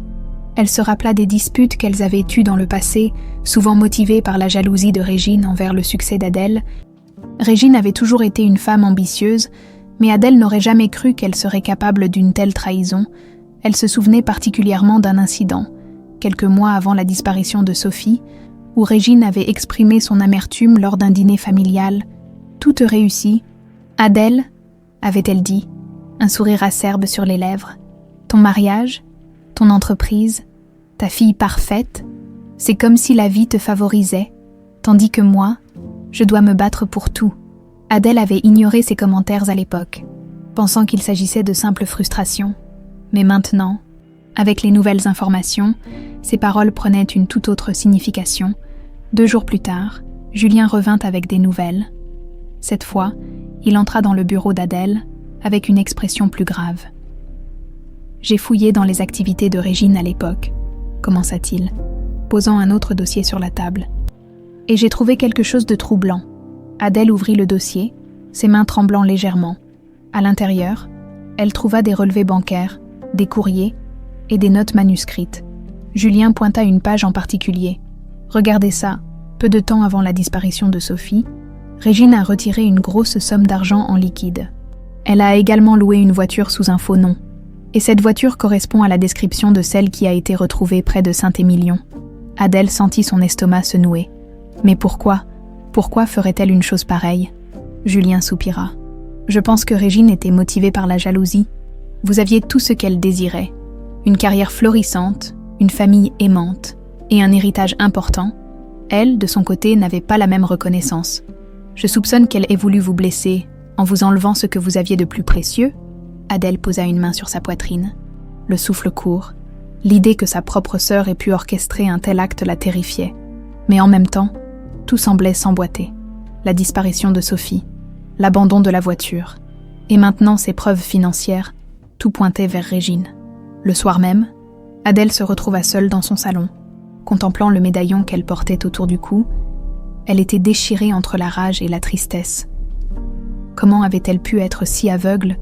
Elle se rappela des disputes qu'elles avaient eues dans le passé, souvent motivées par la jalousie de Régine envers le succès d'Adèle. Régine avait toujours été une femme ambitieuse, mais Adèle n'aurait jamais cru qu'elle serait capable d'une telle trahison. Elle se souvenait particulièrement d'un incident, quelques mois avant la disparition de Sophie, où Régine avait exprimé son amertume lors d'un dîner familial. Toute réussie. Adèle, avait-elle dit, un sourire acerbe sur les lèvres. Ton mariage, ton entreprise, ta fille parfaite, c'est comme si la vie te favorisait, tandis que moi, je dois me battre pour tout. Adèle avait ignoré ces commentaires à l'époque, pensant qu'il s'agissait de simples frustrations. Mais maintenant, avec les nouvelles informations, ces paroles prenaient une toute autre signification. 2 jours plus tard, Julien revint avec des nouvelles. Cette fois, il entra dans le bureau d'Adèle avec une expression plus grave. « J'ai fouillé dans les activités de Régine à l'époque, » commença-t-il, posant un autre dossier sur la table. « Et j'ai trouvé quelque chose de troublant. » Adèle ouvrit le dossier, ses mains tremblant légèrement. À l'intérieur, elle trouva des relevés bancaires, des courriers et des notes manuscrites. Julien pointa une page en particulier. « Regardez ça, peu de temps avant la disparition de Sophie, Régine a retiré une grosse somme d'argent en liquide. Elle a également loué une voiture sous un faux nom. Et cette voiture correspond à la description de celle qui a été retrouvée près de Saint-Émilion. » Adèle sentit son estomac se nouer. « Mais pourquoi ? Pourquoi ferait-elle une chose pareille ?» Julien soupira. « Je pense que Régine était motivée par la jalousie. Vous aviez tout ce qu'elle désirait. Une carrière florissante, une famille aimante et un héritage important. Elle, de son côté, n'avait pas la même reconnaissance. Je soupçonne qu'elle ait voulu vous blesser en vous enlevant ce que vous aviez de plus précieux. » Adèle posa une main sur sa poitrine. Le souffle court. L'idée que sa propre sœur ait pu orchestrer un tel acte la terrifiait. Mais en même temps, tout semblait s'emboîter. La disparition de Sophie, l'abandon de la voiture, et maintenant ses preuves financières, tout pointait vers Régine. Le soir même, Adèle se retrouva seule dans son salon, contemplant le médaillon qu'elle portait autour du cou. Elle était déchirée entre la rage et la tristesse. Comment avait-elle pu être si aveugle?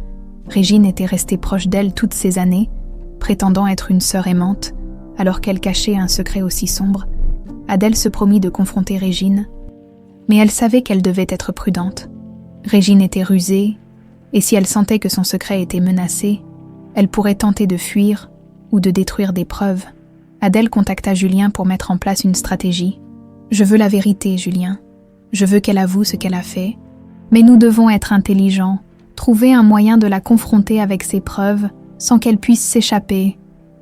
Régine était restée proche d'elle toutes ces années, prétendant être une sœur aimante, alors qu'elle cachait un secret aussi sombre. Adèle se promit de confronter Régine, mais elle savait qu'elle devait être prudente. Régine était rusée, et si elle sentait que son secret était menacé, elle pourrait tenter de fuir ou de détruire des preuves. Adèle contacta Julien pour mettre en place une stratégie. « Je veux la vérité, Julien. Je veux qu'elle avoue ce qu'elle a fait. Mais nous devons être intelligents, trouver un moyen de la confronter avec ses preuves sans qu'elle puisse s'échapper. »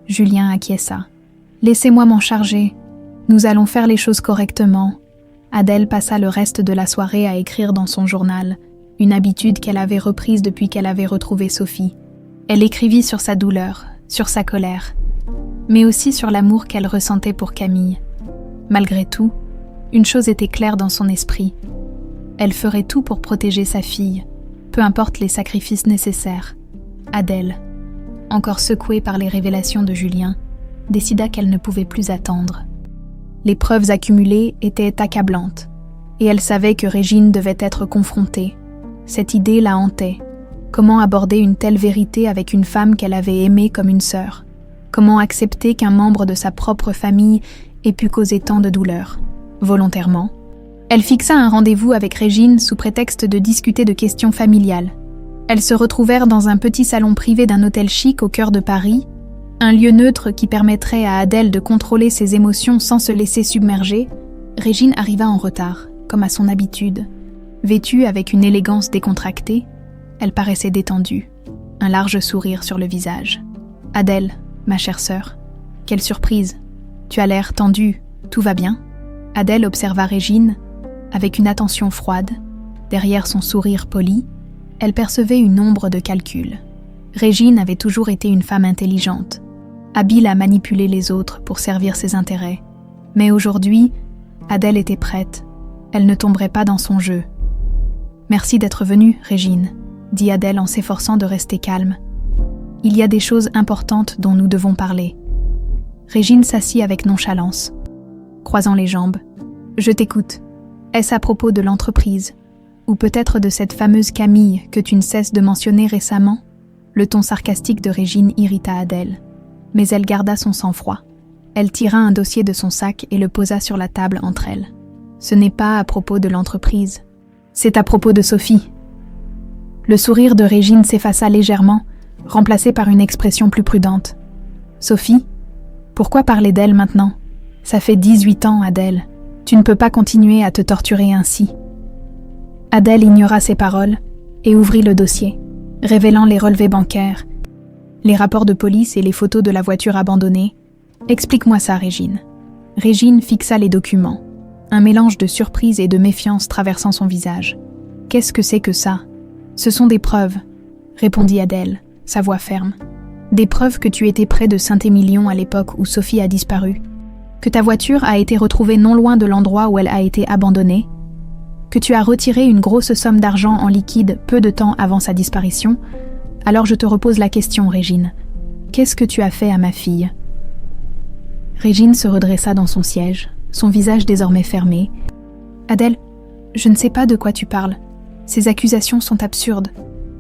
Julien acquiesça. « Laissez-moi m'en charger. Nous allons faire les choses correctement. » Adèle passa le reste de la soirée à écrire dans son journal, une habitude qu'elle avait reprise depuis qu'elle avait retrouvé Sophie. Elle écrivit sur sa douleur, sur sa colère, mais aussi sur l'amour qu'elle ressentait pour Camille. Malgré tout, une chose était claire dans son esprit. Elle ferait tout pour protéger sa fille, peu importe les sacrifices nécessaires. Adèle, encore secouée par les révélations de Julien, décida qu'elle ne pouvait plus attendre. Les preuves accumulées étaient accablantes, et elle savait que Régine devait être confrontée. Cette idée la hantait. Comment aborder une telle vérité avec une femme qu'elle avait aimée comme une sœur? Comment accepter qu'un membre de sa propre famille ait pu causer tant de douleur? Volontairement, elle fixa un rendez-vous avec Régine sous prétexte de discuter de questions familiales. Elles se retrouvèrent dans un petit salon privé d'un hôtel chic au cœur de Paris, un lieu neutre qui permettrait à Adèle de contrôler ses émotions sans se laisser submerger. Régine arriva en retard, comme à son habitude. Vêtue avec une élégance décontractée, elle paraissait détendue, un large sourire sur le visage. « Adèle, ma chère sœur, quelle surprise! Tu as l'air tendue, tout va bien ?» Adèle observa Régine avec une attention froide. Derrière son sourire poli, elle percevait une ombre de calcul. Régine avait toujours été une femme intelligente, habile à manipuler les autres pour servir ses intérêts. Mais aujourd'hui, Adèle était prête. Elle ne tomberait pas dans son jeu. « Merci d'être venue, Régine », dit Adèle en s'efforçant de rester calme. « Il y a des choses importantes dont nous devons parler. » Régine s'assit avec nonchalance, croisant les jambes. « Je t'écoute. Est-ce à propos de l'entreprise ? Ou peut-être de cette fameuse Camille que tu ne cesses de mentionner récemment ?» Le ton sarcastique de Régine irrita Adèle. Mais elle garda son sang-froid. Elle tira un dossier de son sac et le posa sur la table entre elles. « Ce n'est pas à propos de l'entreprise. C'est à propos de Sophie. » Le sourire de Régine s'effaça légèrement, remplacé par une expression plus prudente. « Sophie ? Pourquoi parler d'elle maintenant ? Ça fait 18 ans, Adèle. Tu ne peux pas continuer à te torturer ainsi. » Adèle ignora ces paroles et ouvrit le dossier, révélant les relevés bancaires, les rapports de police et les photos de la voiture abandonnée. « Explique-moi ça, Régine. » Régine fixa les documents, un mélange de surprise et de méfiance traversant son visage. « Qu'est-ce que c'est que ça ? » « Ce sont des preuves, » répondit Adèle, sa voix ferme. « Des preuves que tu étais près de Saint-Émilion à l'époque où Sophie a disparu, que ta voiture a été retrouvée non loin de l'endroit où elle a été abandonnée, que tu as retiré une grosse somme d'argent en liquide peu de temps avant sa disparition. Alors je te repose la question, Régine. Qu'est-ce que tu as fait à ma fille ? » Régine se redressa dans son siège, son visage désormais fermé. « Adèle, je ne sais pas de quoi tu parles. Ces accusations sont absurdes.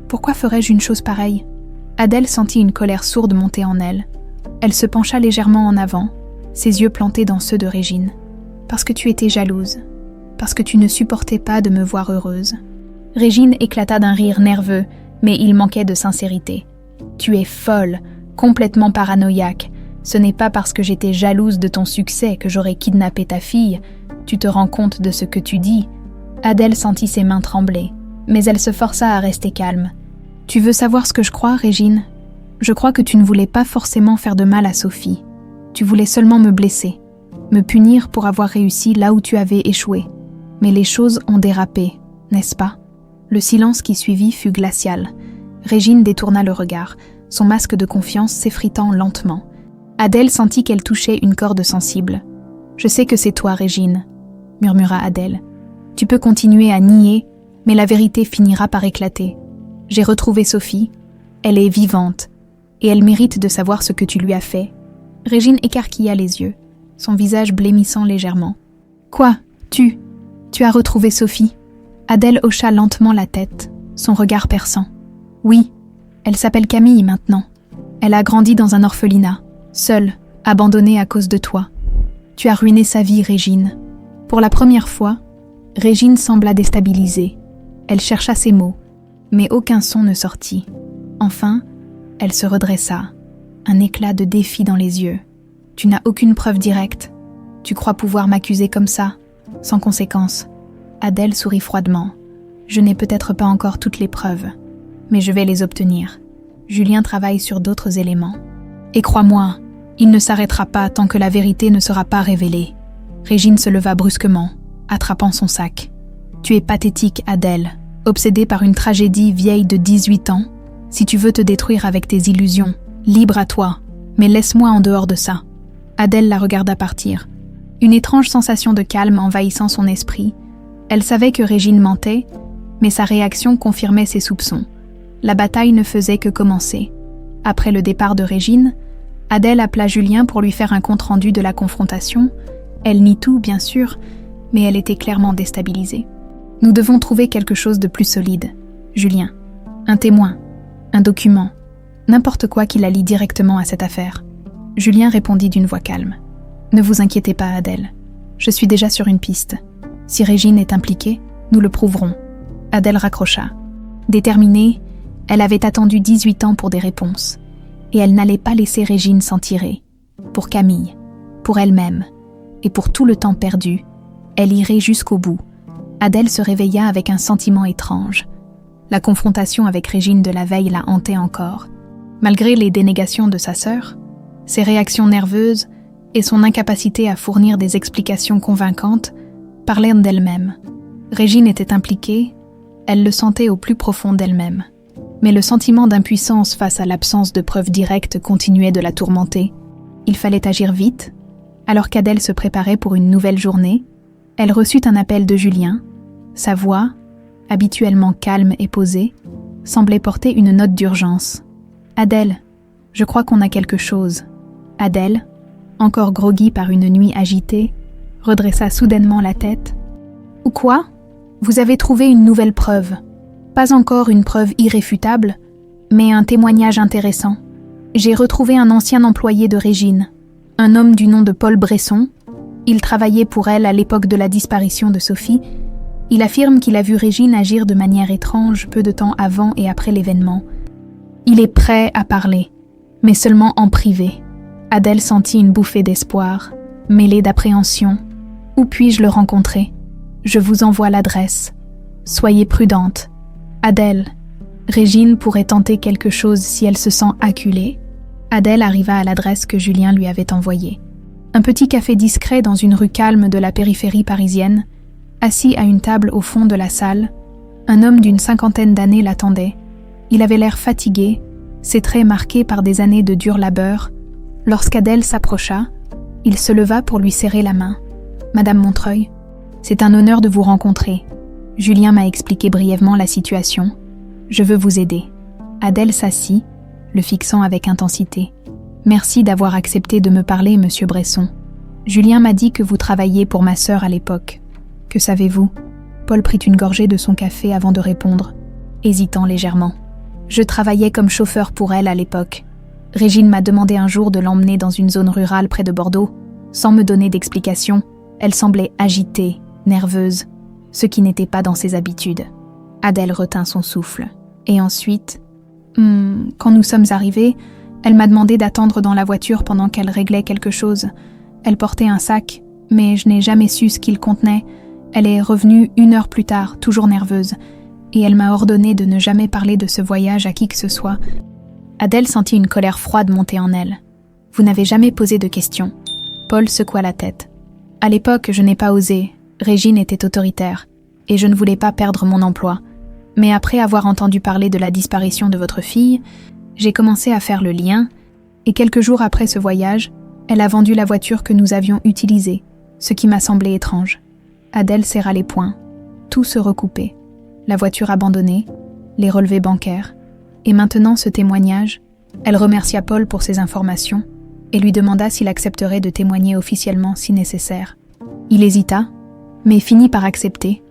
Pourquoi ferais-je une chose pareille ?» Adèle sentit une colère sourde monter en elle. Elle se pencha légèrement en avant, ses yeux plantés dans ceux de Régine. « Parce que tu étais jalouse. Parce que tu ne supportais pas de me voir heureuse. » Régine éclata d'un rire nerveux, mais il manquait de sincérité. « Tu es folle, complètement paranoïaque. Ce n'est pas parce que j'étais jalouse de ton succès que j'aurais kidnappé ta fille. Tu te rends compte de ce que tu dis ?» Adèle sentit ses mains trembler, mais elle se força à rester calme. « Tu veux savoir ce que je crois, Régine ? Je crois que tu ne voulais pas forcément faire de mal à Sophie. Tu voulais seulement me blesser, me punir pour avoir réussi là où tu avais échoué. Mais les choses ont dérapé, n'est-ce pas ?» Le silence qui suivit fut glacial. Régine détourna le regard, son masque de confiance s'effritant lentement. Adèle sentit qu'elle touchait une corde sensible. « Je sais que c'est toi, Régine, » murmura Adèle. « Tu peux continuer à nier, mais la vérité finira par éclater. J'ai retrouvé Sophie, elle est vivante, et elle mérite de savoir ce que tu lui as fait. » Régine écarquilla les yeux, son visage blêmissant légèrement. « Quoi, tu as retrouvé Sophie ?» Adèle hocha lentement la tête, son regard perçant. « Oui, elle s'appelle Camille maintenant. Elle a grandi dans un orphelinat, seule, abandonnée à cause de toi. Tu as ruiné sa vie, Régine. » Pour la première fois, Régine sembla déstabilisée. Elle chercha ses mots, mais aucun son ne sortit. Enfin, elle se redressa, un éclat de défi dans les yeux. « Tu n'as aucune preuve directe. Tu crois pouvoir m'accuser comme ça, sans conséquence. » Adèle sourit froidement. « Je n'ai peut-être pas encore toutes les preuves, mais je vais les obtenir. Julien travaille sur d'autres éléments. Et crois-moi, il ne s'arrêtera pas tant que la vérité ne sera pas révélée. » Régine se leva brusquement, attrapant son sac. « Tu es pathétique, Adèle, obsédée par une tragédie vieille de 18 ans. Si tu veux te détruire avec tes illusions, libre à toi, mais laisse-moi en dehors de ça. » Adèle la regarda partir. Une étrange sensation de calme envahissant son esprit. Elle savait que Régine mentait, mais sa réaction confirmait ses soupçons. La bataille ne faisait que commencer. Après le départ de Régine, Adèle appela Julien pour lui faire un compte-rendu de la confrontation. Elle nie tout, bien sûr, mais elle était clairement déstabilisée. « Nous devons trouver quelque chose de plus solide, Julien. Un témoin, un document, n'importe quoi qui la lie directement à cette affaire. » Julien répondit d'une voix calme. « Ne vous inquiétez pas, Adèle. Je suis déjà sur une piste. Si Régine est impliquée, nous le prouverons. » Adèle raccrocha. Déterminée, Elle avait attendu 18 ans pour des réponses, et elle n'allait pas laisser Régine s'en tirer. Pour Camille, pour elle-même, et pour tout le temps perdu, elle irait jusqu'au bout. Adèle se réveilla avec un sentiment étrange. La confrontation avec Régine de la veille la hantait encore. Malgré les dénégations de sa sœur, ses réactions nerveuses et son incapacité à fournir des explications convaincantes parlaient d'elle-même. Régine était impliquée, elle le sentait au plus profond d'elle-même. Mais le sentiment d'impuissance face à l'absence de preuves directes continuait de la tourmenter. Il fallait agir vite. Alors qu'Adèle se préparait pour une nouvelle journée, elle reçut un appel de Julien. Sa voix, habituellement calme et posée, semblait porter une note d'urgence. « Adèle, je crois qu'on a quelque chose. » Adèle, encore groggy par une nuit agitée, redressa soudainement la tête. « Ou quoi ? Vous avez trouvé une nouvelle preuve. Pas encore une preuve irréfutable, mais un témoignage intéressant. J'ai retrouvé un ancien employé de Régine, un homme du nom de Paul Bresson. Il travaillait pour elle à l'époque de la disparition de Sophie. Il affirme qu'il a vu Régine agir de manière étrange peu de temps avant et après l'événement. Il est prêt à parler, mais seulement en privé. » Adèle sentit une bouffée d'espoir, mêlée d'appréhension. « Où puis-je le rencontrer ? Je vous envoie l'adresse. Soyez prudente. Adèle, Régine pourrait tenter quelque chose si elle se sent acculée. » Adèle arriva à l'adresse que Julien lui avait envoyée. Un petit café discret dans une rue calme de la périphérie parisienne. Assis à une table au fond de la salle, un homme d'une 50aine d'années l'attendait. Il avait l'air fatigué, ses traits marqués par des années de dur labeur. Lorsqu'Adèle s'approcha, il se leva pour lui serrer la main. « Madame Montreuil, c'est un honneur de vous rencontrer. Julien m'a expliqué brièvement la situation. Je veux vous aider. » Adèle s'assit, le fixant avec intensité. « Merci d'avoir accepté de me parler, monsieur Bresson. Julien m'a dit que vous travailliez pour ma sœur à l'époque. Que savez-vous » Paul prit une gorgée de son café avant de répondre, hésitant légèrement. « Je travaillais comme chauffeur pour elle à l'époque. Régine m'a demandé un jour de l'emmener dans une zone rurale près de Bordeaux. Sans me donner d'explication, elle semblait agitée, nerveuse, ce qui n'était pas dans ses habitudes. » Adèle retint son souffle. Et ensuite, quand nous sommes arrivés, elle m'a demandé d'attendre dans la voiture pendant qu'elle réglait quelque chose. Elle portait un sac, mais je n'ai jamais su ce qu'il contenait. Elle est revenue 1 heure plus tard, toujours nerveuse, et elle m'a ordonné de ne jamais parler de ce voyage à qui que ce soit. Adèle sentit une colère froide monter en elle. « Vous n'avez jamais posé de questions. » Paul secoua la tête. « À l'époque, je n'ai pas osé. Régine était autoritaire, et je ne voulais pas perdre mon emploi. Mais après avoir entendu parler de la disparition de votre fille, j'ai commencé à faire le lien, et quelques jours après ce voyage, elle a vendu la voiture que nous avions utilisée, ce qui m'a semblé étrange. » Adèle serra les poings. Tout se recoupait. La voiture abandonnée, les relevés bancaires, et maintenant ce témoignage. Elle remercia Paul pour ses informations et lui demanda s'il accepterait de témoigner officiellement si nécessaire. Il hésita, mais finit par accepter,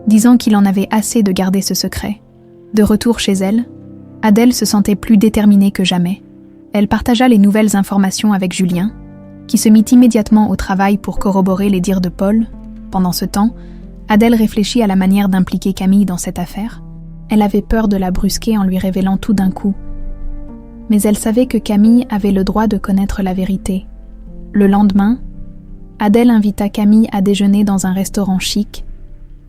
disant qu'il en avait assez de garder ce secret. De retour chez elle, Adèle se sentait plus déterminée que jamais. Elle partagea les nouvelles informations avec Julien, qui se mit immédiatement au travail pour corroborer les dires de Paul. Pendant ce temps, Adèle réfléchit à la manière d'impliquer Camille dans cette affaire. Elle avait peur de la brusquer en lui révélant tout d'un coup. Mais elle savait que Camille avait le droit de connaître la vérité. Le lendemain, Adèle invita Camille à déjeuner dans un restaurant chic,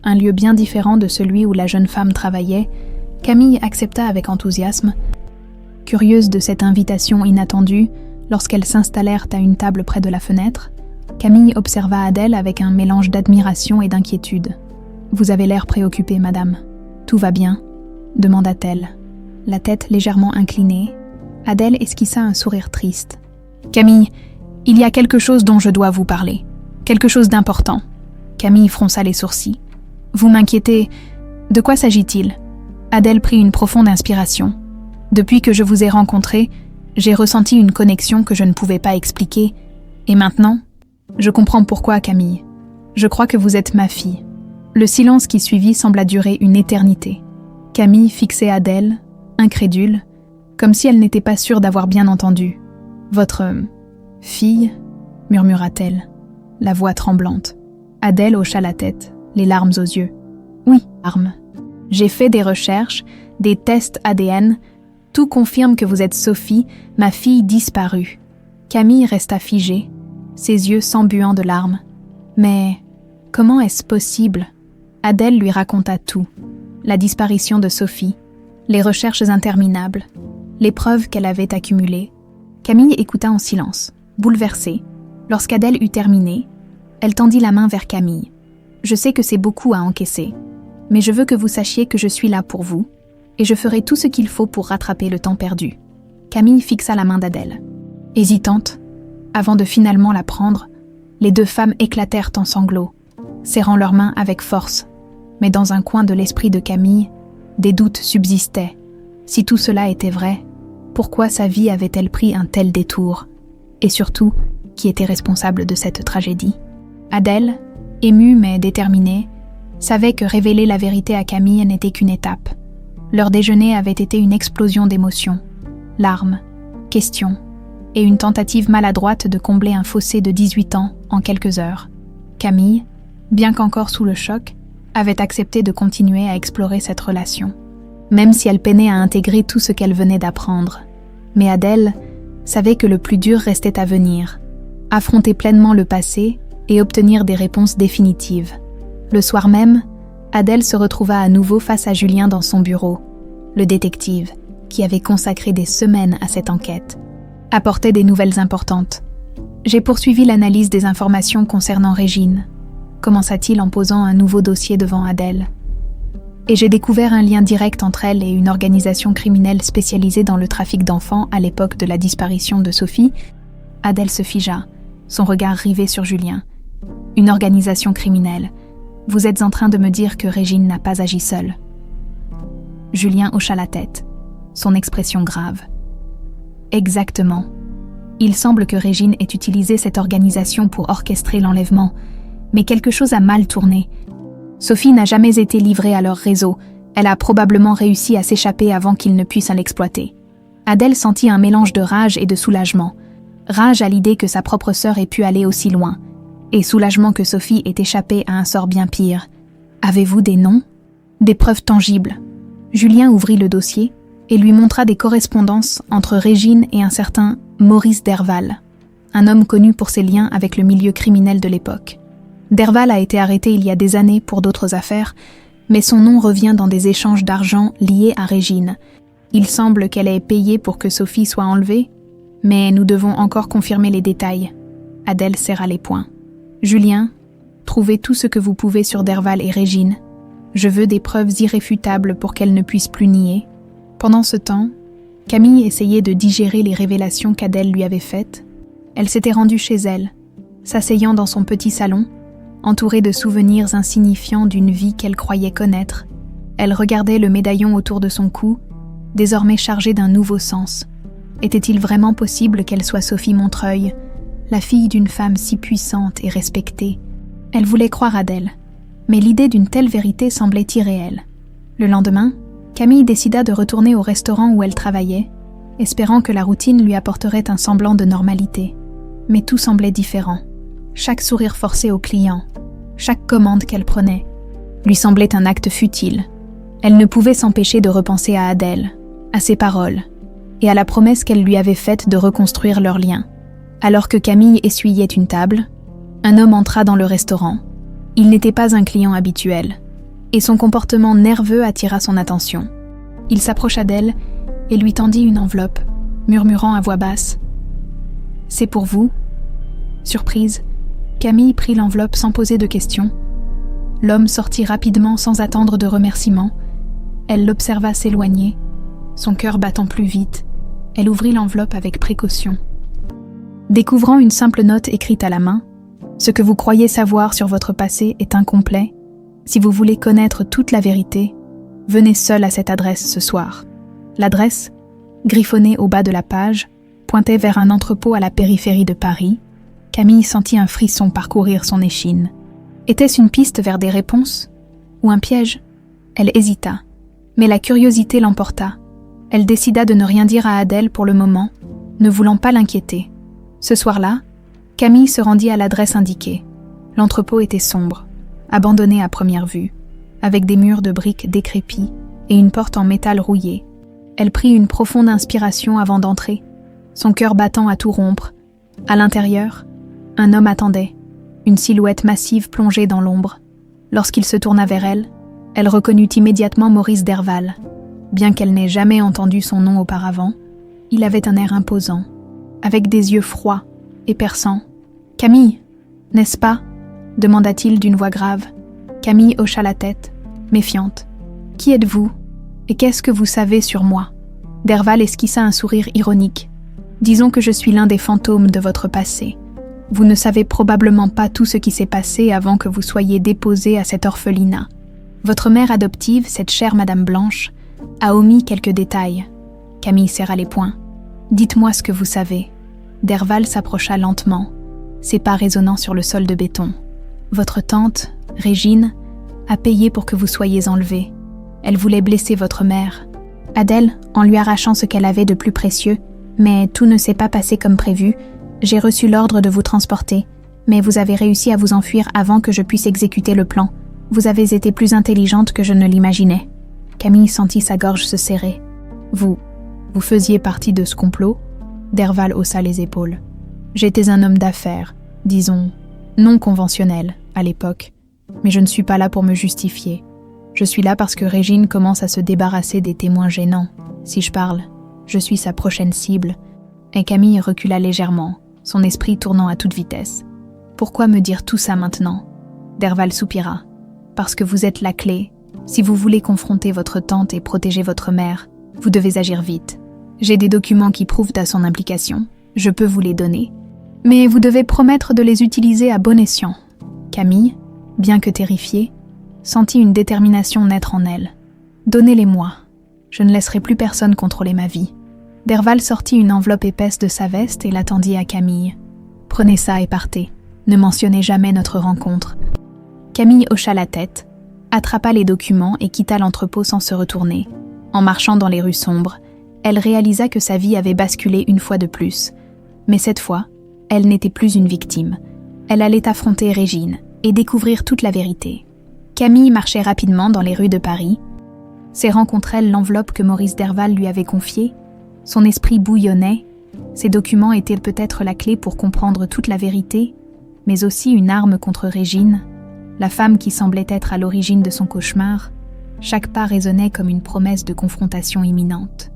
un lieu bien différent de celui où la jeune femme travaillait. Camille accepta avec enthousiasme. Curieuse de cette invitation inattendue, lorsqu'elles s'installèrent à une table près de la fenêtre, Camille observa Adèle avec un mélange d'admiration et d'inquiétude. « Vous avez l'air préoccupée, madame. Tout va bien ?» demanda-t-elle. La tête légèrement inclinée, Adèle esquissa un sourire triste. « Camille, il y a quelque chose dont je dois vous parler. Quelque chose d'important. » Camille fronça les sourcils. « Vous m'inquiétez. De quoi s'agit-il » Adèle prit une profonde inspiration. « Depuis que je vous ai rencontré, j'ai ressenti une connexion que je ne pouvais pas expliquer. Et maintenant, je comprends pourquoi, Camille. Je crois que vous êtes ma fille. » Le silence qui suivit sembla durer une éternité. Camille fixait Adèle, incrédule, comme si elle n'était pas sûre d'avoir bien entendu. « Votre fille ?» murmura-t-elle, la voix tremblante. Adèle hocha la tête, les larmes aux yeux. « Oui, larmes. J'ai fait des recherches, des tests ADN. Tout confirme que vous êtes Sophie, ma fille disparue. » Camille resta figée, ses yeux s'embuant de larmes. « Mais comment est-ce possible ?» Adèle lui raconta tout. La disparition de Sophie, les recherches interminables, les preuves qu'elle avait accumulées. Camille écouta en silence, bouleversée. Lorsqu'Adèle eut terminé, elle tendit la main vers Camille. « Je sais que c'est beaucoup à encaisser, mais je veux que vous sachiez que je suis là pour vous, et je ferai tout ce qu'il faut pour rattraper le temps perdu. » Camille fixa la main d'Adèle. Hésitante, avant de finalement la prendre, les deux femmes éclatèrent en sanglots, serrant leurs mains avec force. Mais dans un coin de l'esprit de Camille, des doutes subsistaient. Si tout cela était vrai, pourquoi sa vie avait-elle pris un tel détour? Et surtout, qui était responsable de cette tragédie? Adèle, émue mais déterminée, savait que révéler la vérité à Camille n'était qu'une étape. Leur déjeuner avait été une explosion d'émotions, larmes, questions, et une tentative maladroite de combler un fossé de 18 ans en quelques heures. Camille, bien qu'encore sous le choc, avait accepté de continuer à explorer cette relation, même si elle peinait à intégrer tout ce qu'elle venait d'apprendre. Mais Adèle savait que le plus dur restait à venir, affronter pleinement le passé et obtenir des réponses définitives. Le soir même, Adèle se retrouva à nouveau face à Julien dans son bureau. Le détective, qui avait consacré des semaines à cette enquête, apportait des nouvelles importantes. « J'ai poursuivi l'analyse des informations concernant Régine », commença-t-il en posant un nouveau dossier devant Adèle. « Et j'ai découvert un lien direct entre elle et une organisation criminelle spécialisée dans le trafic d'enfants à l'époque de la disparition de Sophie. » Adèle se figea, son regard rivé sur Julien. « Une organisation criminelle. Vous êtes en train de me dire que Régine n'a pas agi seule. » Julien hocha la tête, son expression grave. « Exactement. Il semble que Régine ait utilisé cette organisation pour orchestrer l'enlèvement, mais quelque chose a mal tourné. Sophie n'a jamais été livrée à leur réseau, elle a probablement réussi à s'échapper avant qu'ils ne puissent l'exploiter. » Adèle sentit un mélange de rage et de soulagement. Rage à l'idée que sa propre sœur ait pu aller aussi loin, et soulagement que Sophie ait échappé à un sort bien pire. « Avez-vous des noms ? Des preuves tangibles ?» Julien ouvrit le dossier et lui montra des correspondances entre Régine et un certain Maurice Derval, un homme connu pour ses liens avec le milieu criminel de l'époque. Derval a été arrêté il y a des années pour d'autres affaires, mais son nom revient dans des échanges d'argent liés à Régine. Il semble qu'elle ait payé pour que Sophie soit enlevée, mais nous devons encore confirmer les détails. Adèle serra les poings. « Julien, trouvez tout ce que vous pouvez sur Derval et Régine. Je veux des preuves irréfutables pour qu'elle ne puisse plus nier. » Pendant ce temps, Camille essayait de digérer les révélations qu'Adèle lui avait faites. Elle s'était rendue chez elle, s'asseyant dans son petit salon, entourée de souvenirs insignifiants d'une vie qu'elle croyait connaître. Elle regardait le médaillon autour de son cou, désormais chargé d'un nouveau sens. Était-il vraiment possible qu'elle soit Sophie Montreuil, la fille d'une femme si puissante et respectée? Elle voulait croire Adèle, mais l'idée d'une telle vérité semblait irréelle. Le lendemain, Camille décida de retourner au restaurant où elle travaillait, espérant que la routine lui apporterait un semblant de normalité. Mais tout semblait différent. Chaque sourire forcé au client, chaque commande qu'elle prenait, lui semblait un acte futile. Elle ne pouvait s'empêcher de repenser à Adèle, à ses paroles, et à la promesse qu'elle lui avait faite de reconstruire leur lien. Alors que Camille essuyait une table, un homme entra dans le restaurant. Il n'était pas un client habituel, et son comportement nerveux attira son attention. Il s'approcha d'elle et lui tendit une enveloppe, murmurant à voix basse « C'est pour vous ?» Surprise, Camille prit l'enveloppe sans poser de questions. L'homme sortit rapidement sans attendre de remerciements. Elle l'observa s'éloigner, son cœur battant plus vite. Elle ouvrit l'enveloppe avec précaution. Découvrant une simple note écrite à la main, « Ce que vous croyez savoir sur votre passé est incomplet. Si vous voulez connaître toute la vérité, venez seul à cette adresse ce soir. » L'adresse, griffonnée au bas de la page, pointait vers un entrepôt à la périphérie de Paris. Camille sentit un frisson parcourir son échine. Était-ce une piste vers des réponses ou un piège? Elle hésita, mais la curiosité l'emporta. Elle décida de ne rien dire à Adèle pour le moment, ne voulant pas l'inquiéter. Ce soir-là, Camille se rendit à l'adresse indiquée. L'entrepôt était sombre, abandonné à première vue. avec des murs de briques décrépits et une porte en métal rouillée. Elle prit une profonde inspiration avant d'entrer, son cœur battant à tout rompre. À l'intérieur, un homme attendait, une silhouette massive plongée dans l'ombre. Lorsqu'il se tourna vers elle, elle reconnut immédiatement Maurice Derval. Bien qu'elle n'ait jamais entendu son nom auparavant, il avait un air imposant, avec des yeux froids et perçants. « Camille, n'est-ce pas ?» demanda-t-il d'une voix grave. Camille hocha la tête, méfiante. « Qui êtes-vous ? Et qu'est-ce que vous savez sur moi ?» Derval esquissa un sourire ironique. « Disons que je suis l'un des fantômes de votre passé. Vous ne savez probablement pas tout ce qui s'est passé avant que vous soyez déposé à cet orphelinat. Votre mère adoptive, cette chère Madame Blanche, a omis quelques détails. » Camille serra les poings. « Dites-moi ce que vous savez. » Derval s'approcha lentement, ses pas résonnant sur le sol de béton. « Votre tante, Régine, a payé pour que vous soyez enlevé. Elle voulait blesser votre mère. Adèle, en lui arrachant ce qu'elle avait de plus précieux, mais tout ne s'est pas passé comme prévu. J'ai reçu l'ordre de vous transporter, mais vous avez réussi à vous enfuir avant que je puisse exécuter le plan. Vous avez été plus intelligente que je ne l'imaginais. » Camille sentit sa gorge se serrer. « Vous faisiez partie de ce complot ?» Derval haussa les épaules. « J'étais un homme d'affaires, disons, non conventionnel, à l'époque. Mais je ne suis pas là pour me justifier. Je suis là parce que Régine commence à se débarrasser des témoins gênants. Si je parle, je suis sa prochaine cible. » Et Camille recula légèrement, son esprit tournant à toute vitesse. « Pourquoi me dire tout ça maintenant ?» Derval soupira. « Parce que vous êtes la clé. Si vous voulez confronter votre tante et protéger votre mère, vous devez agir vite. J'ai des documents qui prouvent à son implication. Je peux vous les donner. Mais vous devez promettre de les utiliser à bon escient. » Camille, bien que terrifiée, sentit une détermination naître en elle. « Donnez-les-moi. Je ne laisserai plus personne contrôler ma vie. » Derval sortit une enveloppe épaisse de sa veste et l'attendit à Camille. « Prenez ça et partez. Ne mentionnez jamais notre rencontre. » Camille hocha la tête, attrapa les documents et quitta l'entrepôt sans se retourner. En marchant dans les rues sombres, elle réalisa que sa vie avait basculé une fois de plus. Mais cette fois, elle n'était plus une victime. Elle allait affronter Régine et découvrir toute la vérité. Camille marchait rapidement dans les rues de Paris. Serrant contre elle l'enveloppe que Maurice Derval lui avait confiée, son esprit bouillonnait. Ces documents étaient peut-être la clé pour comprendre toute la vérité, mais aussi une arme contre Régine, la femme qui semblait être à l'origine de son cauchemar. Chaque pas résonnait comme une promesse de confrontation imminente,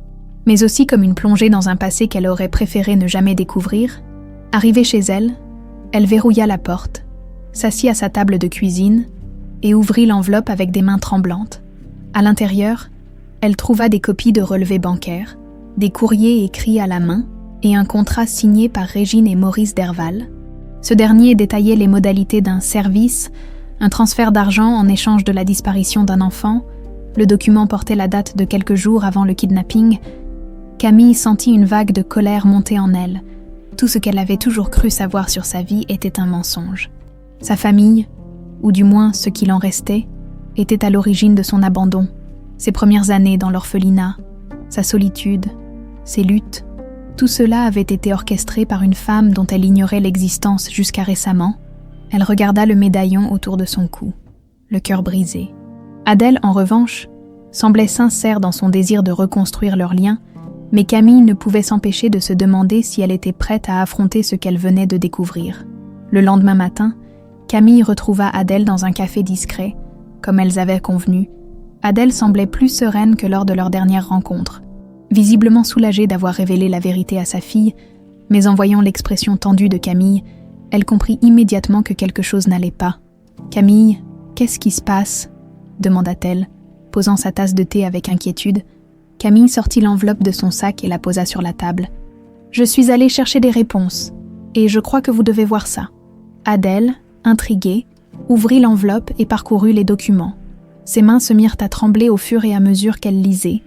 mais aussi comme une plongée dans un passé qu'elle aurait préféré ne jamais découvrir. Arrivée chez elle, elle verrouilla la porte, s'assit à sa table de cuisine et ouvrit l'enveloppe avec des mains tremblantes. À l'intérieur, elle trouva des copies de relevés bancaires, des courriers écrits à la main et un contrat signé par Régine et Maurice Derval. Ce dernier détaillait les modalités d'un service, un transfert d'argent en échange de la disparition d'un enfant. Le document portait la date de quelques jours avant le kidnapping. Camille sentit une vague de colère monter en elle. Tout ce qu'elle avait toujours cru savoir sur sa vie était un mensonge. Sa famille, ou du moins ce qu'il en restait, était à l'origine de son abandon, ses premières années dans l'orphelinat, sa solitude, ses luttes. Tout cela avait été orchestré par une femme dont elle ignorait l'existence jusqu'à récemment. Elle regarda le médaillon autour de son cou, le cœur brisé. Adèle, en revanche, semblait sincère dans son désir de reconstruire leur lien, mais Camille ne pouvait s'empêcher de se demander si elle était prête à affronter ce qu'elle venait de découvrir. Le lendemain matin, Camille retrouva Adèle dans un café discret, comme elles avaient convenu. Adèle semblait plus sereine que lors de leur dernière rencontre, visiblement soulagée d'avoir révélé la vérité à sa fille, mais en voyant l'expression tendue de Camille, elle comprit immédiatement que quelque chose n'allait pas. « Camille, qu'est-ce qui se passe ?» demanda-t-elle, posant sa tasse de thé avec inquiétude. Camille sortit l'enveloppe de son sac et la posa sur la table. « Je suis allée chercher des réponses, et je crois que vous devez voir ça. » Adèle, intriguée, ouvrit l'enveloppe et parcourut les documents. Ses mains se mirent à trembler au fur et à mesure qu'elle lisait.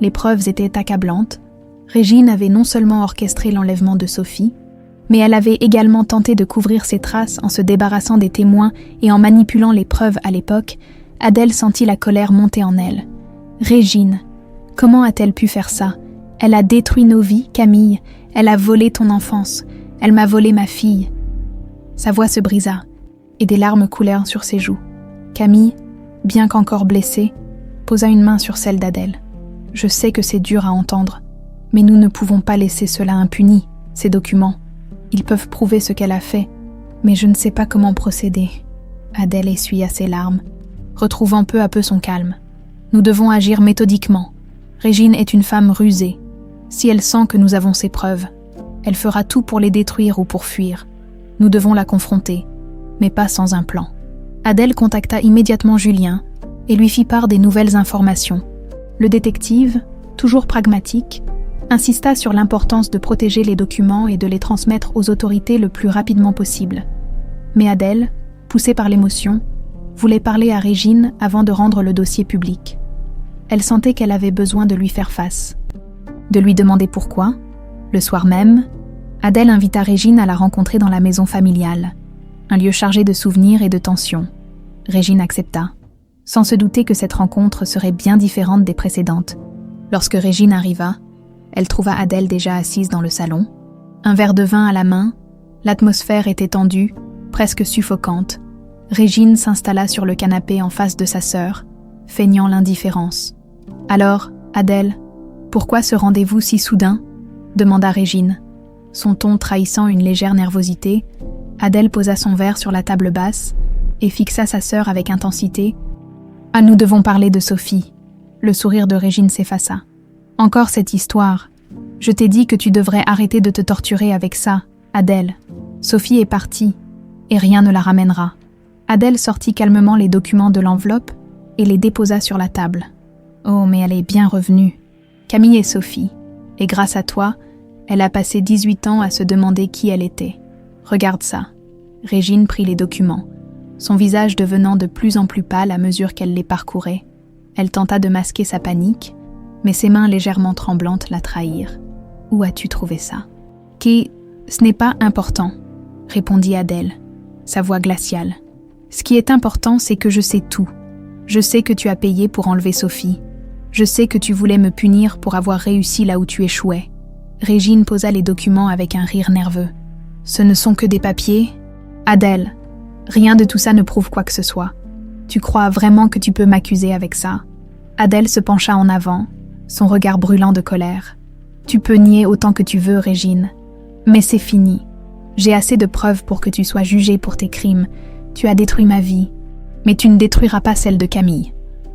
Les preuves étaient accablantes. Régine avait non seulement orchestré l'enlèvement de Sophie, mais elle avait également tenté de couvrir ses traces en se débarrassant des témoins et en manipulant les preuves à l'époque. Adèle sentit la colère monter en elle. « Régine, comment a-t-elle pu faire ça? Elle a détruit nos vies, Camille. Elle a volé ton enfance. Elle m'a volé ma fille. » Sa voix se brisa, et des larmes coulèrent sur ses joues. « Camille, bien qu'encore blessé, posa une main sur celle d'Adèle. « Je sais que c'est dur à entendre, mais nous ne pouvons pas laisser cela impuni, ces documents. Ils peuvent prouver ce qu'elle a fait, mais je ne sais pas comment procéder. » Adèle essuya ses larmes, retrouvant peu à peu son calme. « Nous devons agir méthodiquement. Régine est une femme rusée. Si elle sent que nous avons ses preuves, elle fera tout pour les détruire ou pour fuir. Nous devons la confronter, mais pas sans un plan. » Adèle contacta immédiatement Julien et lui fit part des nouvelles informations. Le détective, toujours pragmatique, insista sur l'importance de protéger les documents et de les transmettre aux autorités le plus rapidement possible. Mais Adèle, poussée par l'émotion, voulait parler à Régine avant de rendre le dossier public. Elle sentait qu'elle avait besoin de lui faire face. De lui demander pourquoi, le soir même, Adèle invita Régine à la rencontrer dans la maison familiale, un lieu chargé de souvenirs et de tensions. Régine accepta, sans se douter que cette rencontre serait bien différente des précédentes. Lorsque Régine arriva, elle trouva Adèle déjà assise dans le salon. Un verre de vin à la main, l'atmosphère était tendue, presque suffocante. Régine s'installa sur le canapé en face de sa sœur, feignant l'indifférence. « Alors, Adèle, pourquoi ce rendez-vous si soudain ?» demanda Régine. Son ton trahissant une légère nervosité, Adèle posa son verre sur la table basse et fixa sa sœur avec intensité. « Ah, nous devons parler de Sophie. » Le sourire de Régine s'effaça. « Encore cette histoire. Je t'ai dit que tu devrais arrêter de te torturer avec ça, Adèle. Sophie est partie, et rien ne la ramènera. » Adèle sortit calmement les documents de l'enveloppe et les déposa sur la table. « Oh, mais elle est bien revenue. Camille est Sophie, et grâce à toi, elle a passé 18 ans à se demander qui elle était. Regarde ça. » Régine prit les documents, son visage devenant de plus en plus pâle à mesure qu'elle les parcourait. Elle tenta de masquer sa panique, mais ses mains légèrement tremblantes la trahirent. « Où as-tu trouvé ça ?»« Ce n'est pas important, » répondit Adèle, sa voix glaciale. « Ce qui est important, c'est que je sais tout. Je sais que tu as payé pour enlever Sophie. Je sais que tu voulais me punir pour avoir réussi là où tu échouais. » Régine posa les documents avec un rire nerveux. « Ce ne sont que des papiers ? Adèle, rien de tout ça ne prouve quoi que ce soit. Tu crois vraiment que tu peux m'accuser avec ça ?» Adèle se pencha en avant, son regard brûlant de colère. « Tu peux nier autant que tu veux, Régine. Mais c'est fini. J'ai assez de preuves pour que tu sois jugée pour tes crimes. Tu as détruit ma vie, mais tu ne détruiras pas celle de Camille. »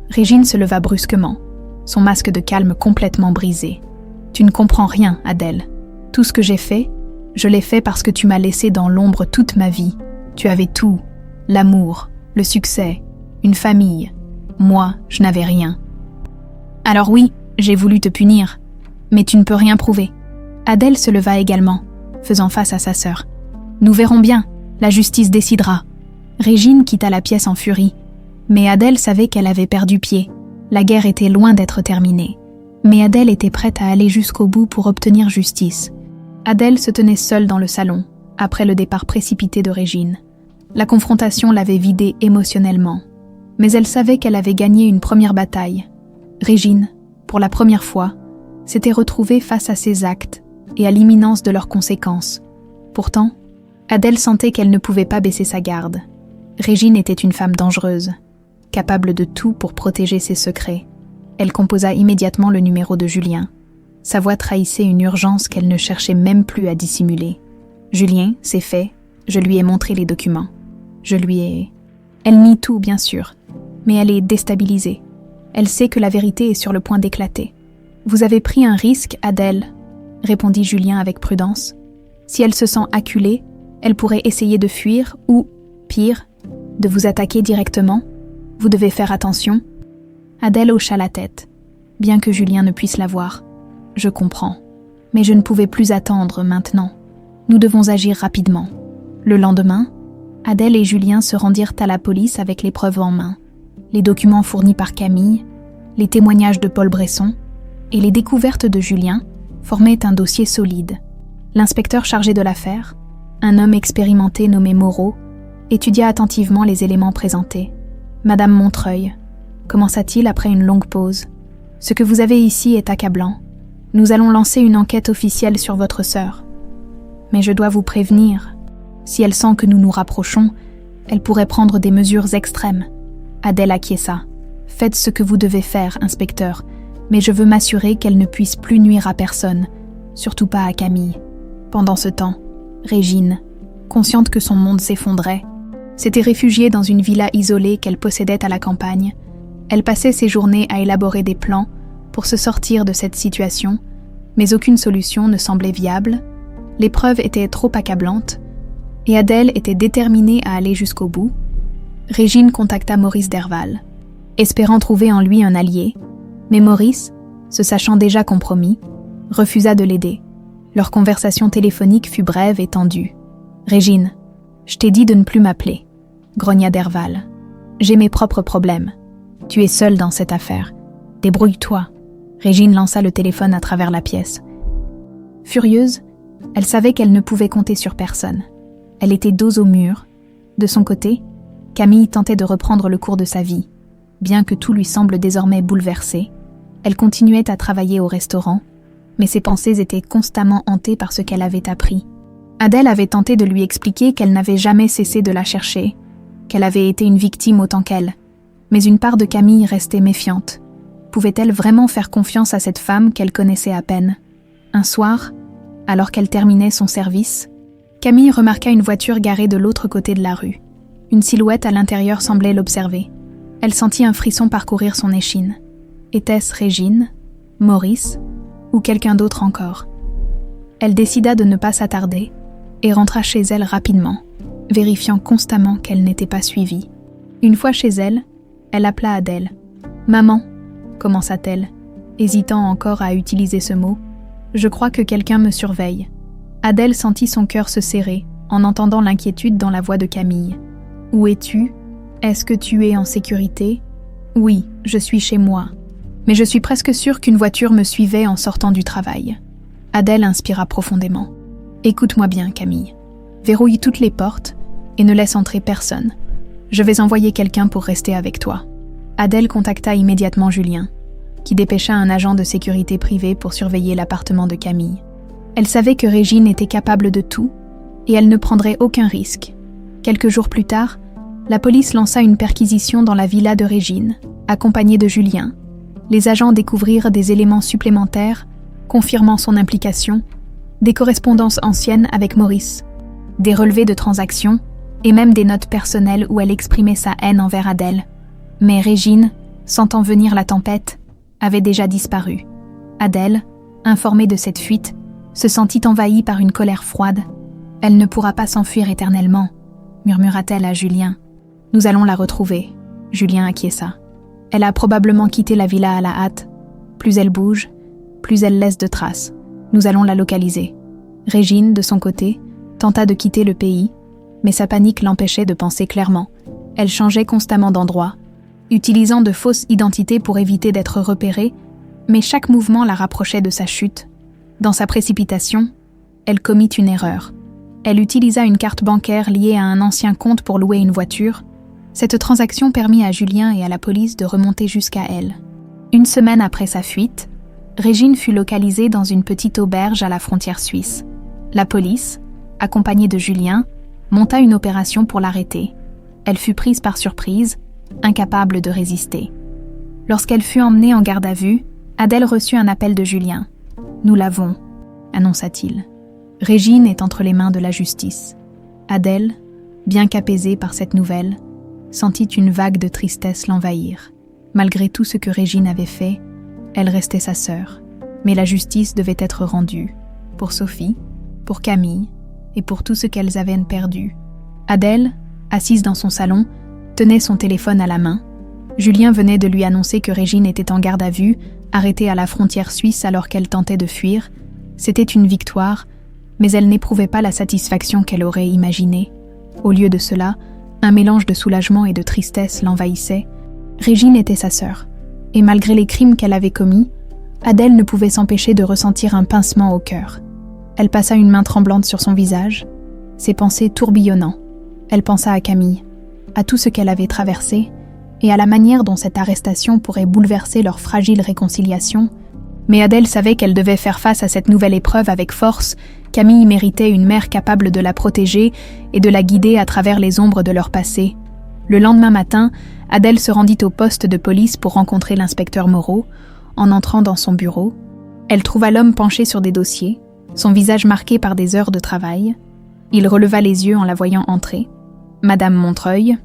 Régine se leva brusquement, son masque de calme complètement brisé. « Tu ne comprends rien, Adèle. Tout ce que j'ai fait, je l'ai fait parce que tu m'as laissé dans l'ombre toute ma vie. Tu avais tout, l'amour, le succès, une famille. Moi, je n'avais rien. Alors oui, j'ai voulu te punir, mais tu ne peux rien prouver. » Adèle se leva également, faisant face à sa sœur. « Nous verrons bien, la justice décidera. » Régine quitta la pièce en furie, mais Adèle savait qu'elle avait perdu pied. La guerre était loin d'être terminée. Mais Adèle était prête à aller jusqu'au bout pour obtenir justice. Adèle se tenait seule dans le salon, après le départ précipité de Régine. La confrontation l'avait vidée émotionnellement, mais elle savait qu'elle avait gagné une première bataille. Régine, pour la première fois, s'était retrouvée face à ses actes et à l'imminence de leurs conséquences. Pourtant, Adèle sentait qu'elle ne pouvait pas baisser sa garde. Régine était une femme dangereuse, capable de tout pour protéger ses secrets. Elle composa immédiatement le numéro de Julien. Sa voix trahissait une urgence qu'elle ne cherchait même plus à dissimuler. « Julien, c'est fait, je lui ai montré les documents. Je lui ai... » Elle nie tout, bien sûr, mais elle est déstabilisée. Elle sait que la vérité est sur le point d'éclater. « Vous avez pris un risque, Adèle, » répondit Julien avec prudence. « Si elle se sent acculée, elle pourrait essayer de fuir ou, pire, de vous attaquer directement. Vous devez faire attention. » Adèle hocha la tête, bien que Julien ne puisse la voir. « Je comprends, mais je ne pouvais plus attendre maintenant. Nous devons agir rapidement. » Le lendemain, Adèle et Julien se rendirent à la police avec les preuves en main, les documents fournis par Camille, les témoignages de Paul Bresson et les découvertes de Julien formaient un dossier solide. L'inspecteur chargé de l'affaire, un homme expérimenté nommé Moreau, étudia attentivement les éléments présentés. « Madame Montreuil, » commença-t-il après une longue pause, « ce que vous avez ici est accablant. Nous allons lancer une enquête officielle sur votre sœur. Mais je dois vous prévenir, si elle sent que nous nous rapprochons, elle pourrait prendre des mesures extrêmes. Adèle acquiesça. « Faites ce que vous devez faire, inspecteur, mais je veux m'assurer qu'elle ne puisse plus nuire à personne, surtout pas à Camille. » Pendant ce temps, Régine, consciente que son monde s'effondrait, s'était réfugiée dans une villa isolée qu'elle possédait à la campagne. Elle passait ses journées à élaborer des plans pour se sortir de cette situation, mais aucune solution ne semblait viable, les preuves étaient trop accablantes, et Adèle était déterminée à aller jusqu'au bout. Régine contacta Maurice Derval, espérant trouver en lui un allié, mais Maurice, se sachant déjà compromis, refusa de l'aider. Leur conversation téléphonique fut brève et tendue. « Régine, je t'ai dit de ne plus m'appeler, » grogna Derval. « J'ai mes propres problèmes. Tu es seule dans cette affaire. Débrouille-toi. » Régine lança le téléphone à travers la pièce. Furieuse, elle savait qu'elle ne pouvait compter sur personne. Elle était dos au mur. De son côté, Camille tentait de reprendre le cours de sa vie. Bien que tout lui semble désormais bouleversé, elle continuait à travailler au restaurant, mais ses pensées étaient constamment hantées par ce qu'elle avait appris. Adèle avait tenté de lui expliquer qu'elle n'avait jamais cessé de la chercher, qu'elle avait été une victime autant qu'elle, mais une part de Camille restait méfiante. Pouvait-elle vraiment faire confiance à cette femme qu'elle connaissait à peine ? Un soir, alors qu'elle terminait son service, Camille remarqua une voiture garée de l'autre côté de la rue. Une silhouette à l'intérieur semblait l'observer. Elle sentit un frisson parcourir son échine. Était-ce Régine, Maurice ou quelqu'un d'autre encore ? Elle décida de ne pas s'attarder et rentra chez elle rapidement, vérifiant constamment qu'elle n'était pas suivie. Une fois chez elle, elle appela Adèle. « Maman » commença-t-elle, hésitant encore à utiliser ce mot. « Je crois que quelqu'un me surveille. » Adèle sentit son cœur se serrer en entendant l'inquiétude dans la voix de Camille. « Où es-tu ? Est-ce que tu es en sécurité ? » ?»« Oui, je suis chez moi. Mais je suis presque sûre qu'une voiture me suivait en sortant du travail. » Adèle inspira profondément. « Écoute-moi bien, Camille. Verrouille toutes les portes et ne laisse entrer personne. Je vais envoyer quelqu'un pour rester avec toi. » Adèle contacta immédiatement Julien, qui dépêcha un agent de sécurité privée pour surveiller l'appartement de Camille. Elle savait que Régine était capable de tout et elle ne prendrait aucun risque. Quelques jours plus tard, la police lança une perquisition dans la villa de Régine, accompagnée de Julien. Les agents découvrirent des éléments supplémentaires, confirmant son implication, des correspondances anciennes avec Maurice, des relevés de transactions et même des notes personnelles où elle exprimait sa haine envers Adèle. Mais Régine, sentant venir la tempête, avait déjà disparu. Adèle, informée de cette fuite, se sentit envahie par une colère froide. « Elle ne pourra pas s'enfuir éternellement », murmura-t-elle à Julien. « Nous allons la retrouver. » Julien acquiesça. Elle a probablement quitté la villa à la hâte. Plus elle bouge, plus elle laisse de traces. Nous allons la localiser. Régine, de son côté, tenta de quitter le pays, mais sa panique l'empêchait de penser clairement. Elle changeait constamment d'endroit, utilisant de fausses identités pour éviter d'être repérée, mais chaque mouvement la rapprochait de sa chute. Dans sa précipitation, elle commit une erreur. Elle utilisa une carte bancaire liée à un ancien compte pour louer une voiture. Cette transaction permit à Julien et à la police de remonter jusqu'à elle. Une semaine après sa fuite, Régine fut localisée dans une petite auberge à la frontière suisse. La police, accompagnée de Julien, monta une opération pour l'arrêter. Elle fut prise par surprise, incapable de résister. Lorsqu'elle fut emmenée en garde à vue, Adèle reçut un appel de Julien. « Nous l'avons », annonça-t-il. Régine est entre les mains de la justice. Adèle, bien qu'apaisée par cette nouvelle, sentit une vague de tristesse l'envahir. Malgré tout ce que Régine avait fait, elle restait sa sœur. Mais la justice devait être rendue, pour Sophie, pour Camille et pour tout ce qu'elles avaient perdu. Adèle, assise dans son salon, tenait son téléphone à la main. Julien venait de lui annoncer que Régine était en garde à vue, arrêtée à la frontière suisse alors qu'elle tentait de fuir. C'était une victoire, mais elle n'éprouvait pas la satisfaction qu'elle aurait imaginée. Au lieu de cela, un mélange de soulagement et de tristesse l'envahissait. Régine était sa sœur, et malgré les crimes qu'elle avait commis, Adèle ne pouvait s'empêcher de ressentir un pincement au cœur. Elle passa une main tremblante sur son visage, ses pensées tourbillonnant. Elle pensa à Camille, à tout ce qu'elle avait traversé, et à la manière dont cette arrestation pourrait bouleverser leur fragile réconciliation. Mais Adèle savait qu'elle devait faire face à cette nouvelle épreuve avec force. Camille méritait une mère capable de la protéger et de la guider à travers les ombres de leur passé. Le lendemain matin, Adèle se rendit au poste de police pour rencontrer l'inspecteur Moreau. En entrant dans son bureau, elle trouva l'homme penché sur des dossiers, son visage marqué par des heures de travail. Il releva les yeux en la voyant entrer. « Madame Montreuil »,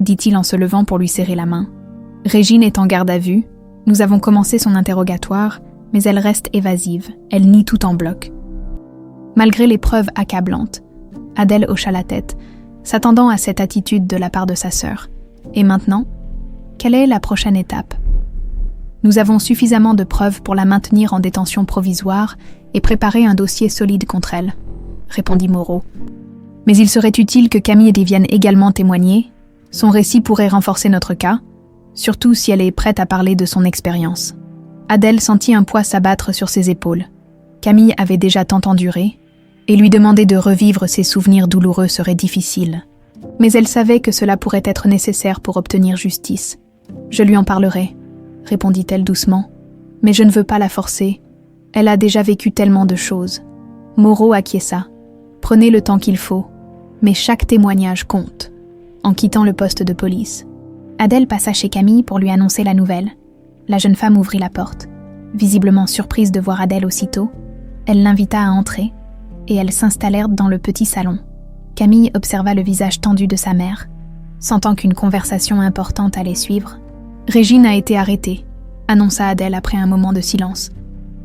dit-il en se levant pour lui serrer la main. « Régine est en garde à vue. Nous avons commencé son interrogatoire, mais elle reste évasive. Elle nie tout en bloc. » Malgré les preuves accablantes, Adèle hocha la tête, s'attendant à cette attitude de la part de sa sœur. Et maintenant, quelle est la prochaine étape ? Nous avons suffisamment de preuves pour la maintenir en détention provisoire et préparer un dossier solide contre elle, répondit Moreau. Mais il serait utile que Camille vienne également témoigner. Son récit pourrait renforcer notre cas, surtout si elle est prête à parler de son expérience. Adèle sentit un poids s'abattre sur ses épaules. Camille avait déjà tant enduré, et lui demander de revivre ses souvenirs douloureux serait difficile. Mais elle savait que cela pourrait être nécessaire pour obtenir justice. « Je lui en parlerai », répondit-elle doucement. « Mais je ne veux pas la forcer. Elle a déjà vécu tellement de choses. » Moreau acquiesça. « Prenez le temps qu'il faut, mais chaque témoignage compte. » En quittant le poste de police, Adèle passa chez Camille pour lui annoncer la nouvelle. La jeune femme ouvrit la porte. Visiblement surprise de voir Adèle aussitôt, elle l'invita à entrer, et elles s'installèrent dans le petit salon. Camille observa le visage tendu de sa mère, sentant qu'une conversation importante allait suivre. « Régine a été arrêtée », annonça Adèle après un moment de silence.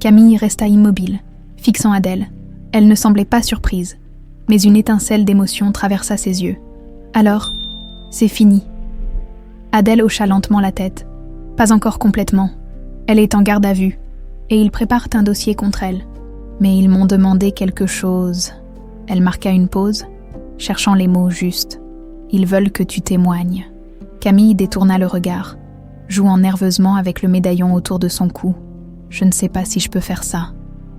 Camille resta immobile, fixant Adèle. Elle ne semblait pas surprise, mais une étincelle d'émotion traversa ses yeux. « Alors, c'est fini ». Adèle hocha lentement la tête. « Pas encore complètement. Elle est en garde à vue, et ils préparent un dossier contre elle. Mais ils m'ont demandé quelque chose. » Elle marqua une pause, cherchant les mots justes. « Ils veulent que tu témoignes. » Camille détourna le regard, jouant nerveusement avec le médaillon autour de son cou. « Je ne sais pas si je peux faire ça, »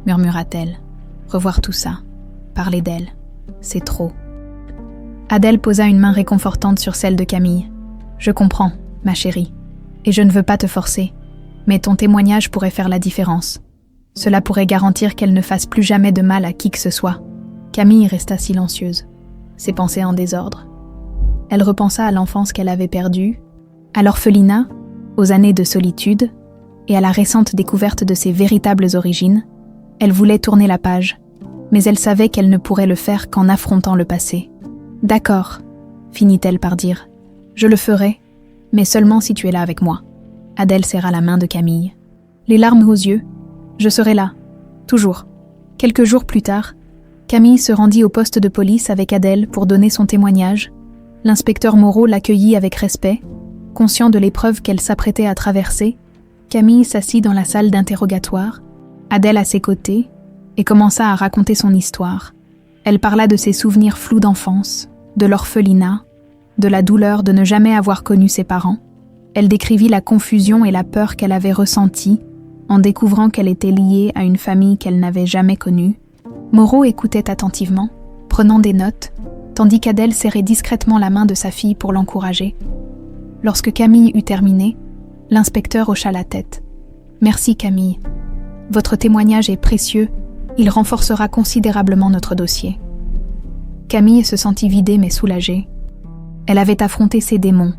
murmura-t-elle. « Revoir tout ça, parler d'elle, c'est trop. » Adèle posa une main réconfortante sur celle de Camille. « Je comprends, ma chérie, et je ne veux pas te forcer, mais ton témoignage pourrait faire la différence. Cela pourrait garantir qu'elle ne fasse plus jamais de mal à qui que ce soit. » Camille resta silencieuse, ses pensées en désordre. Elle repensa à l'enfance qu'elle avait perdue, à l'orphelinat, aux années de solitude et à la récente découverte de ses véritables origines. Elle voulait tourner la page, mais elle savait qu'elle ne pourrait le faire qu'en affrontant le passé. « D'accord, » finit-elle par dire. « Je le ferai, mais seulement si tu es là avec moi. » Adèle serra la main de Camille. Les larmes aux yeux, « Je serai là, toujours. » Quelques jours plus tard, Camille se rendit au poste de police avec Adèle pour donner son témoignage. L'inspecteur Moreau l'accueillit avec respect. Conscient de l'épreuve qu'elle s'apprêtait à traverser, Camille s'assit dans la salle d'interrogatoire, Adèle à ses côtés, et commença à raconter son histoire. Elle parla de ses souvenirs flous d'enfance, de l'orphelinat, de la douleur de ne jamais avoir connu ses parents. Elle décrivit la confusion et la peur qu'elle avait ressentie en découvrant qu'elle était liée à une famille qu'elle n'avait jamais connue. Moreau écoutait attentivement, prenant des notes, tandis qu'Adèle serrait discrètement la main de sa fille pour l'encourager. Lorsque Camille eut terminé, l'inspecteur hocha la tête. « Merci Camille. Votre témoignage est précieux, il renforcera considérablement notre dossier. » Camille se sentit vidée mais soulagée. Elle avait affronté ses démons,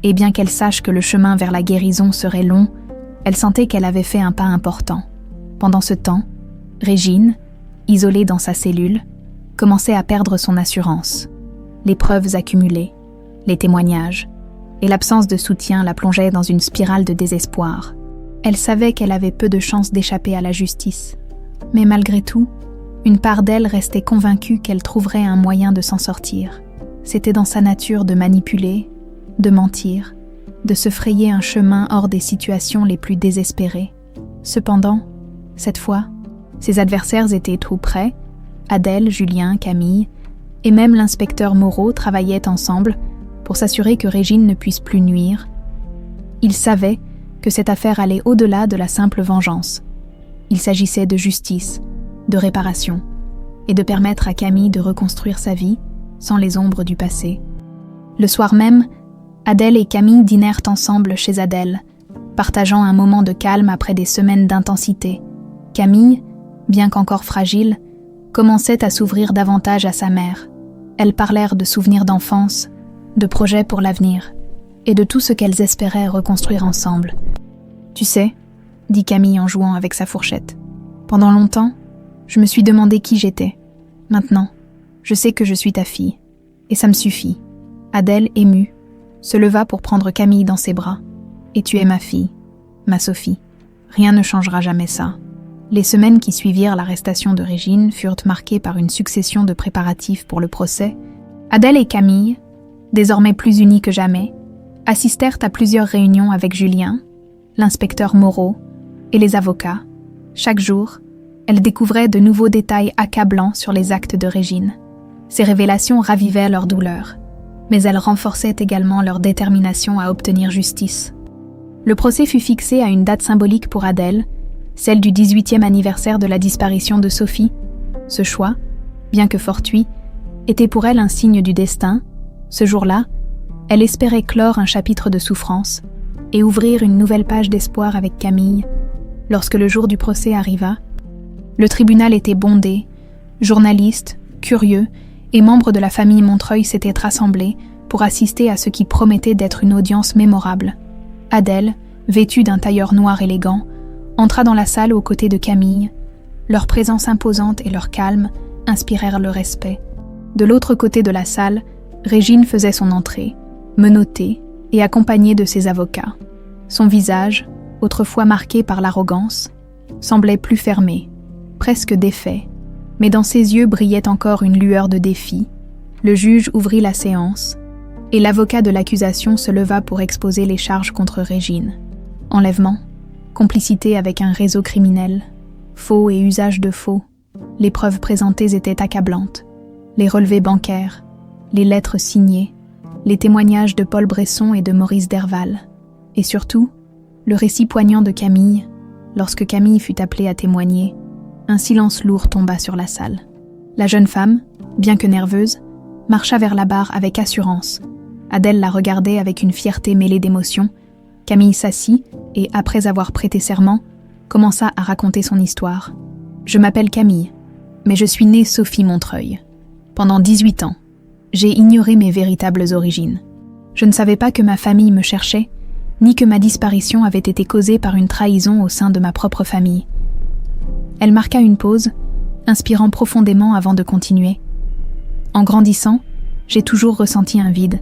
et bien qu'elle sache que le chemin vers la guérison serait long, elle sentait qu'elle avait fait un pas important. Pendant ce temps, Régine, isolée dans sa cellule, commençait à perdre son assurance. Les preuves accumulées, les témoignages, et l'absence de soutien la plongeait dans une spirale de désespoir. Elle savait qu'elle avait peu de chances d'échapper à la justice. Mais malgré tout, une part d'elle restait convaincue qu'elle trouverait un moyen de s'en sortir. C'était dans sa nature de manipuler, de mentir, de se frayer un chemin hors des situations les plus désespérées. Cependant, cette fois, ses adversaires étaient tout près. Adèle, Julien, Camille, et même l'inspecteur Moreau travaillaient ensemble pour s'assurer que Régine ne puisse plus nuire. Ils savaient que cette affaire allait au-delà de la simple vengeance. Il s'agissait de justice, de réparation, et de permettre à Camille de reconstruire sa vie sans les ombres du passé. Le soir même, Adèle et Camille dînèrent ensemble chez Adèle, partageant un moment de calme après des semaines d'intensité. Camille, bien qu'encore fragile, commençait à s'ouvrir davantage à sa mère. Elles parlèrent de souvenirs d'enfance, de projets pour l'avenir, et de tout ce qu'elles espéraient reconstruire ensemble. « Tu sais, » dit Camille en jouant avec sa fourchette, « pendant longtemps, je me suis demandé qui j'étais. Maintenant, je sais que je suis ta fille, et ça me suffit. » Adèle, émue, se leva pour prendre Camille dans ses bras. « Et tu es ma fille, ma Sophie. Rien ne changera jamais ça. » Les semaines qui suivirent l'arrestation de Régine furent marquées par une succession de préparatifs pour le procès. Adèle et Camille, désormais plus unies que jamais, assistèrent à plusieurs réunions avec Julien, l'inspecteur Moreau et les avocats. Chaque jour, elles découvraient de nouveaux détails accablants sur les actes de Régine. Ces révélations ravivaient leur douleur, mais elles renforçaient également leur détermination à obtenir justice. Le procès fut fixé à une date symbolique pour Adèle, celle du 18e anniversaire de la disparition de Sophie. Ce choix, bien que fortuit, était pour elle un signe du destin. Ce jour-là, elle espérait clore un chapitre de souffrance et ouvrir une nouvelle page d'espoir avec Camille. Lorsque le jour du procès arriva, le tribunal était bondé, journalistes, curieux et membres de la famille Montreuil s'étaient rassemblés pour assister à ce qui promettait d'être une audience mémorable. Adèle, vêtue d'un tailleur noir élégant, entra dans la salle aux côtés de Camille. Leur présence imposante et leur calme inspirèrent le respect. De l'autre côté de la salle, Régine faisait son entrée, menottée et accompagnée de ses avocats. Son visage, autrefois marqué par l'arrogance, semblait plus fermé, presque défait, mais dans ses yeux brillait encore une lueur de défi. Le juge ouvrit la séance, et l'avocat de l'accusation se leva pour exposer les charges contre Régine. Enlèvement, complicité avec un réseau criminel, faux et usage de faux. Les preuves présentées étaient accablantes. Les relevés bancaires, les lettres signées, les témoignages de Paul Bresson et de Maurice Derval, et surtout, le récit poignant de Camille. Lorsque Camille fut appelée à témoigner, un silence lourd tomba sur la salle. La jeune femme, bien que nerveuse, marcha vers la barre avec assurance. Adèle la regardait avec une fierté mêlée d'émotion. Camille s'assit et, après avoir prêté serment, commença à raconter son histoire. « Je m'appelle Camille, mais je suis née Sophie Montreuil. Pendant 18 ans, j'ai ignoré mes véritables origines. Je ne savais pas que ma famille me cherchait, ni que ma disparition avait été causée par une trahison au sein de ma propre famille. » Elle marqua une pause, inspirant profondément avant de continuer. « En grandissant, j'ai toujours ressenti un vide.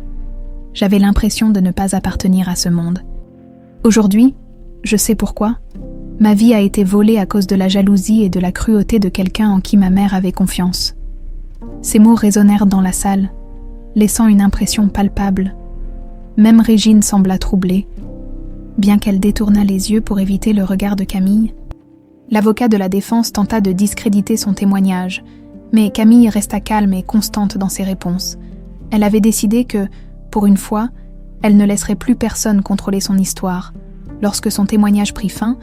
J'avais l'impression de ne pas appartenir à ce monde. Aujourd'hui, je sais pourquoi. Ma vie a été volée à cause de la jalousie et de la cruauté de quelqu'un en qui ma mère avait confiance. » Ces mots résonnèrent dans la salle, laissant une impression palpable. Même Régine sembla troublée, bien qu'elle détournât les yeux pour éviter le regard de Camille. L'avocat de la défense tenta de discréditer son témoignage, mais Camille resta calme et constante dans ses réponses. Elle avait décidé que, pour une fois, elle ne laisserait plus personne contrôler son histoire. Lorsque son témoignage prit fin,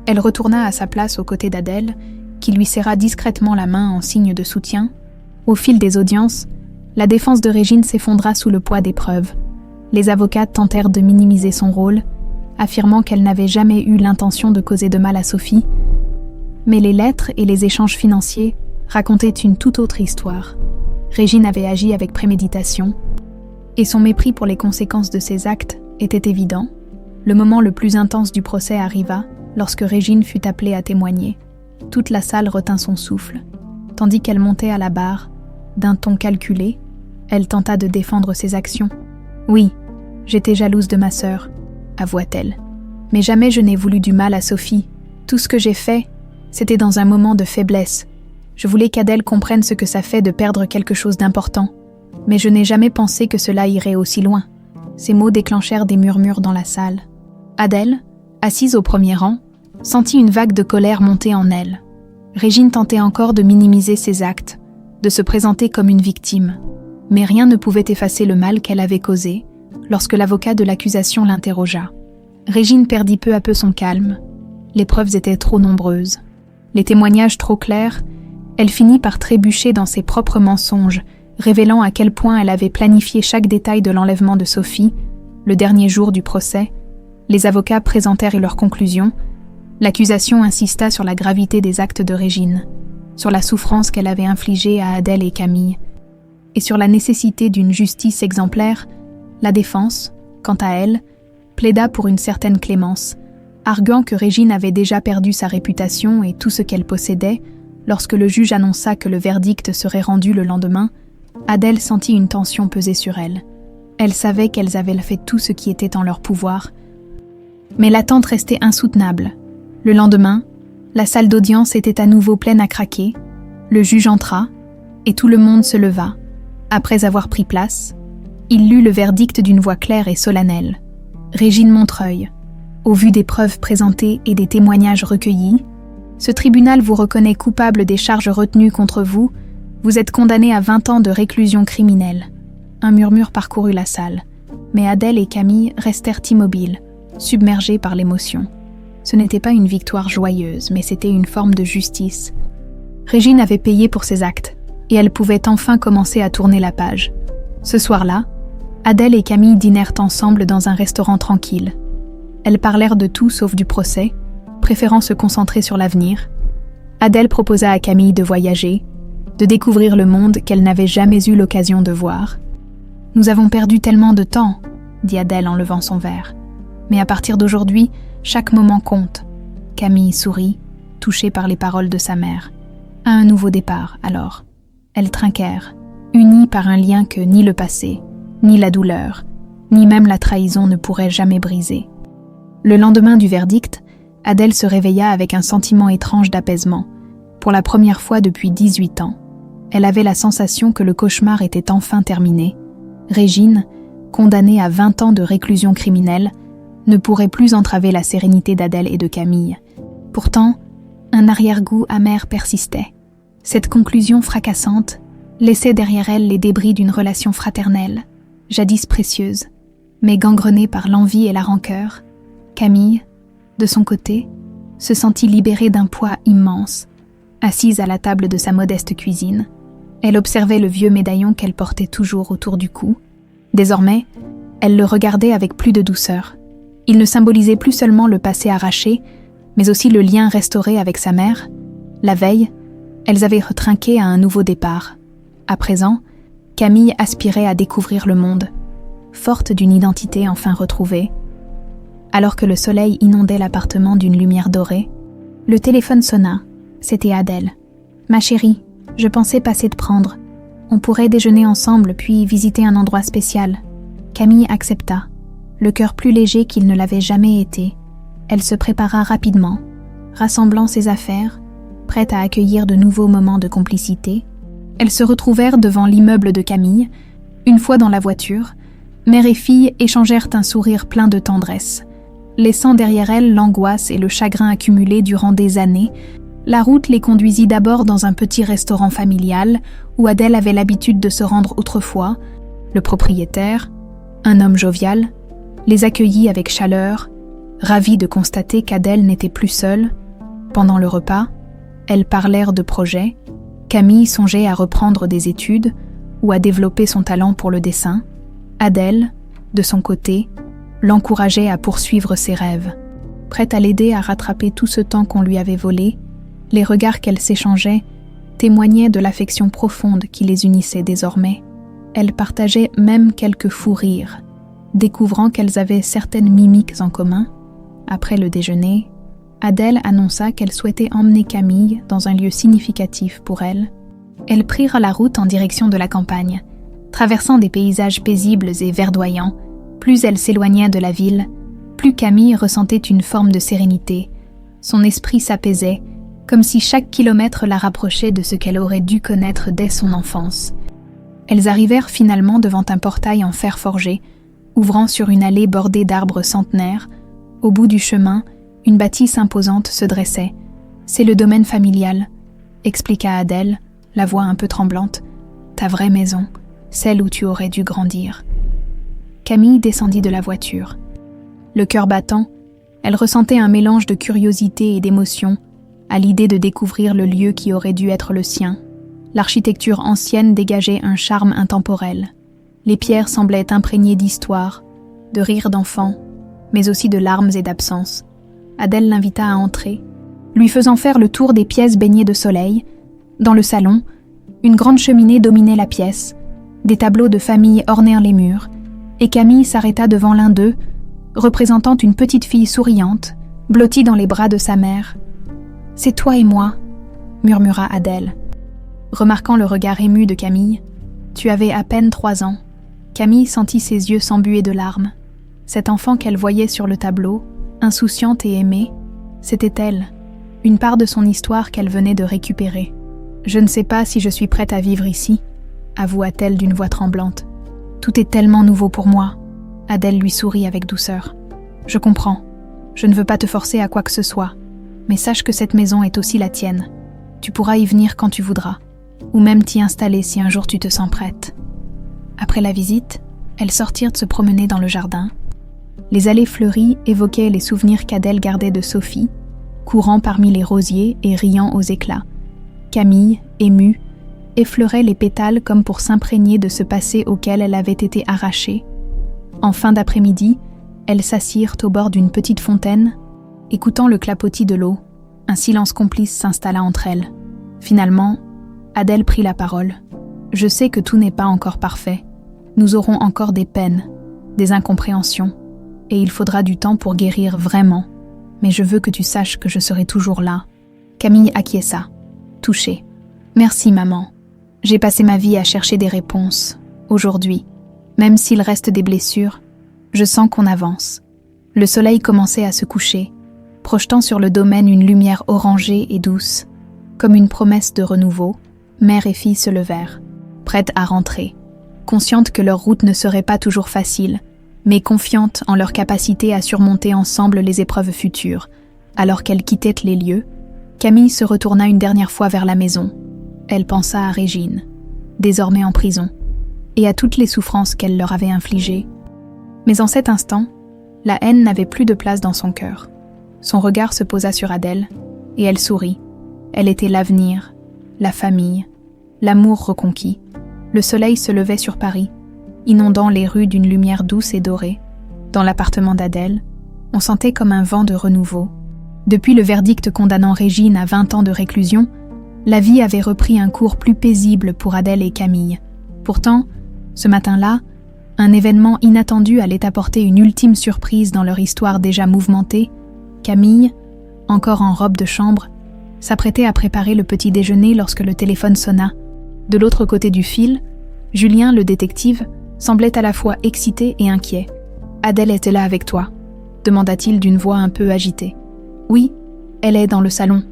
elle retourna à sa place aux côtés d'Adèle, qui lui serra discrètement la main en signe de soutien. Au fil des audiences, la défense de Régine s'effondra sous le poids des preuves. Les avocats tentèrent de minimiser son rôle, affirmant qu'elle n'avait jamais eu l'intention de causer de mal à Sophie. Mais les lettres et les échanges financiers racontaient une toute autre histoire. Régine avait agi avec préméditation, et son mépris pour les conséquences de ses actes était évident. Le moment le plus intense du procès arriva lorsque Régine fut appelée à témoigner. Toute la salle retint son souffle. Tandis qu'elle montait à la barre, d'un ton calculé, elle tenta de défendre ses actions. « Oui, j'étais jalouse de ma sœur, avoua-t-elle. Mais jamais je n'ai voulu du mal à Sophie. Tout ce que j'ai fait, c'était dans un moment de faiblesse. Je voulais qu'Adèle comprenne ce que ça fait de perdre quelque chose d'important. Mais je n'ai jamais pensé que cela irait aussi loin. » Ces mots déclenchèrent des murmures dans la salle. Adèle, assise au premier rang, sentit une vague de colère monter en elle. Régine tentait encore de minimiser ses actes, de se présenter comme une victime. Mais rien ne pouvait effacer le mal qu'elle avait causé lorsque l'avocat de l'accusation l'interrogea. Régine perdit peu à peu son calme. Les preuves étaient trop nombreuses. Les témoignages trop clairs, elle finit par trébucher dans ses propres mensonges, révélant à quel point elle avait planifié chaque détail de l'enlèvement de Sophie. Le dernier jour du procès, les avocats présentèrent leurs conclusions. L'accusation insista sur la gravité des actes de Régine, sur la souffrance qu'elle avait infligée à Adèle et Camille, et sur la nécessité d'une justice exemplaire La défense, quant à elle, plaida pour une certaine clémence, arguant que Régine avait déjà perdu sa réputation et tout ce qu'elle possédait. Lorsque le juge annonça que le verdict serait rendu le lendemain, Adèle sentit une tension peser sur elle. Elle savait qu'elles avaient fait tout ce qui était en leur pouvoir, mais l'attente restait insoutenable. Le lendemain, la salle d'audience était à nouveau pleine à craquer, le juge entra, et tout le monde se leva. Après avoir pris place, il lut le verdict d'une voix claire et solennelle. « Régine Montreuil, au vu des preuves présentées et des témoignages recueillis, ce tribunal vous reconnaît coupable des charges retenues contre vous. Vous êtes condamné à 20 ans de réclusion criminelle. » Un murmure parcourut la salle, mais Adèle et Camille restèrent immobiles, submergées par l'émotion. Ce n'était pas une victoire joyeuse, mais c'était une forme de justice. Régine avait payé pour ses actes, et elle pouvait enfin commencer à tourner la page. Ce soir-là, Adèle et Camille dînèrent ensemble dans un restaurant tranquille. Elles parlèrent de tout sauf du procès, préférant se concentrer sur l'avenir. Adèle proposa à Camille de voyager, de découvrir le monde qu'elle n'avait jamais eu l'occasion de voir. « Nous avons perdu tellement de temps, » dit Adèle en levant son verre. « Mais à partir d'aujourd'hui, chaque moment compte. » Camille sourit, touchée par les paroles de sa mère. À un nouveau départ, alors. Elles trinquèrent, unies par un lien que ni le passé, ni la douleur, ni même la trahison ne pourraient jamais briser. Le lendemain du verdict, Adèle se réveilla avec un sentiment étrange d'apaisement. Pour la première fois depuis 18 ans, elle avait la sensation que le cauchemar était enfin terminé. Régine, condamnée à 20 ans de réclusion criminelle, ne pourrait plus entraver la sérénité d'Adèle et de Camille. Pourtant, un arrière-goût amer persistait. Cette conclusion fracassante laissait derrière elle les débris d'une relation fraternelle, jadis précieuse, mais gangrenée par l'envie et la rancœur. Camille, de son côté, se sentit libérée d'un poids immense. Assise à la table de sa modeste cuisine, elle observait le vieux médaillon qu'elle portait toujours autour du cou. Désormais, elle le regardait avec plus de douceur. Il ne symbolisait plus seulement le passé arraché, mais aussi le lien restauré avec sa mère. La veille, elles avaient retrinqué à un nouveau départ. À présent, Camille aspirait à découvrir le monde, forte d'une identité enfin retrouvée. Alors que le soleil inondait l'appartement d'une lumière dorée, le téléphone sonna. C'était Adèle. « Ma chérie, je pensais passer te prendre. On pourrait déjeuner ensemble puis visiter un endroit spécial. » Camille accepta, le cœur plus léger qu'il ne l'avait jamais été. Elle se prépara rapidement, rassemblant ses affaires, prête à accueillir de nouveaux moments de complicité. Elles se retrouvèrent devant l'immeuble de Camille. Une fois dans la voiture, mère et fille échangèrent un sourire plein de tendresse. Laissant derrière elles l'angoisse et le chagrin accumulés durant des années, la route les conduisit d'abord dans un petit restaurant familial où Adèle avait l'habitude de se rendre autrefois. Le propriétaire, un homme jovial, les accueillit avec chaleur, ravi de constater qu'Adèle n'était plus seule. Pendant le repas, elles parlèrent de projets. Camille songeait à reprendre des études ou à développer son talent pour le dessin. Adèle, de son côté, l'encourageait à poursuivre ses rêves. Prête à l'aider à rattraper tout ce temps qu'on lui avait volé, les regards qu'elles s'échangeaient témoignaient de l'affection profonde qui les unissait désormais. Elles partageaient même quelques fous rires, découvrant qu'elles avaient certaines mimiques en commun. Après le déjeuner, Adèle annonça qu'elle souhaitait emmener Camille dans un lieu significatif pour elle. Elles prirent la route en direction de la campagne, traversant des paysages paisibles et verdoyants. Plus elle s'éloignait de la ville, plus Camille ressentait une forme de sérénité. Son esprit s'apaisait, comme si chaque kilomètre la rapprochait de ce qu'elle aurait dû connaître dès son enfance. Elles arrivèrent finalement devant un portail en fer forgé, ouvrant sur une allée bordée d'arbres centenaires. Au bout du chemin, une bâtisse imposante se dressait. « C'est le domaine familial », expliqua Adèle, la voix un peu tremblante. « Ta vraie maison, celle où tu aurais dû grandir. » Camille descendit de la voiture. Le cœur battant, elle ressentait un mélange de curiosité et d'émotion à l'idée de découvrir le lieu qui aurait dû être le sien. L'architecture ancienne dégageait un charme intemporel. Les pierres semblaient imprégnées d'histoire, de rires d'enfants, mais aussi de larmes et d'absence. Adèle l'invita à entrer, lui faisant faire le tour des pièces baignées de soleil. Dans le salon, une grande cheminée dominait la pièce, des tableaux de famille ornèrent les murs, et Camille s'arrêta devant l'un d'eux, représentant une petite fille souriante, blottie dans les bras de sa mère. « C'est toi et moi », murmura Adèle. Remarquant le regard ému de Camille, « Tu avais à peine 3 ans ». Camille sentit ses yeux s'embuer de larmes. Cette enfant qu'elle voyait sur le tableau, insouciante et aimée, c'était elle, une part de son histoire qu'elle venait de récupérer. « Je ne sais pas si je suis prête à vivre ici », avoua-t-elle d'une voix tremblante. « Tout est tellement nouveau pour moi. » Adèle lui sourit avec douceur. « Je comprends. Je ne veux pas te forcer à quoi que ce soit. Mais sache que cette maison est aussi la tienne. Tu pourras y venir quand tu voudras, ou même t'y installer si un jour tu te sens prête. » Après la visite, elles sortirent de se promener dans le jardin. Les allées fleuries évoquaient les souvenirs qu'Adèle gardait de Sophie, courant parmi les rosiers et riant aux éclats. Camille, émue, effleurait les pétales comme pour s'imprégner de ce passé auquel elle avait été arrachée. En fin d'après-midi, elles s'assirent au bord d'une petite fontaine, écoutant le clapotis de l'eau. Un silence complice s'installa entre elles. Finalement, Adèle prit la parole. « Je sais que tout n'est pas encore parfait. Nous aurons encore des peines, des incompréhensions, et il faudra du temps pour guérir vraiment. Mais je veux que tu saches que je serai toujours là. » Camille acquiesça, touchée. « Merci, maman. J'ai passé ma vie à chercher des réponses. Aujourd'hui, même s'il reste des blessures, je sens qu'on avance. » Le soleil commençait à se coucher, projetant sur le domaine une lumière orangée et douce. Comme une promesse de renouveau, mère et fille se levèrent, prêtes à rentrer, conscientes que leur route ne serait pas toujours facile, mais confiantes en leur capacité à surmonter ensemble les épreuves futures. Alors qu'elles quittaient les lieux, Camille se retourna une dernière fois vers la maison. Elle pensa à Régine, désormais en prison, et à toutes les souffrances qu'elle leur avait infligées. Mais en cet instant, la haine n'avait plus de place dans son cœur. Son regard se posa sur Adèle, et elle sourit. Elle était l'avenir, la famille, l'amour reconquis. Le soleil se levait sur Paris, inondant les rues d'une lumière douce et dorée. Dans l'appartement d'Adèle, on sentait comme un vent de renouveau. Depuis le verdict condamnant Régine à 20 ans de réclusion, la vie avait repris un cours plus paisible pour Adèle et Camille. Pourtant, ce matin-là, un événement inattendu allait apporter une ultime surprise dans leur histoire déjà mouvementée. Camille, encore en robe de chambre, s'apprêtait à préparer le petit déjeuner lorsque le téléphone sonna. De l'autre côté du fil, Julien, le détective, semblait à la fois excité et inquiet. « Adèle était là avec toi ?» demanda-t-il d'une voix un peu agitée. « Oui, elle est dans le salon »,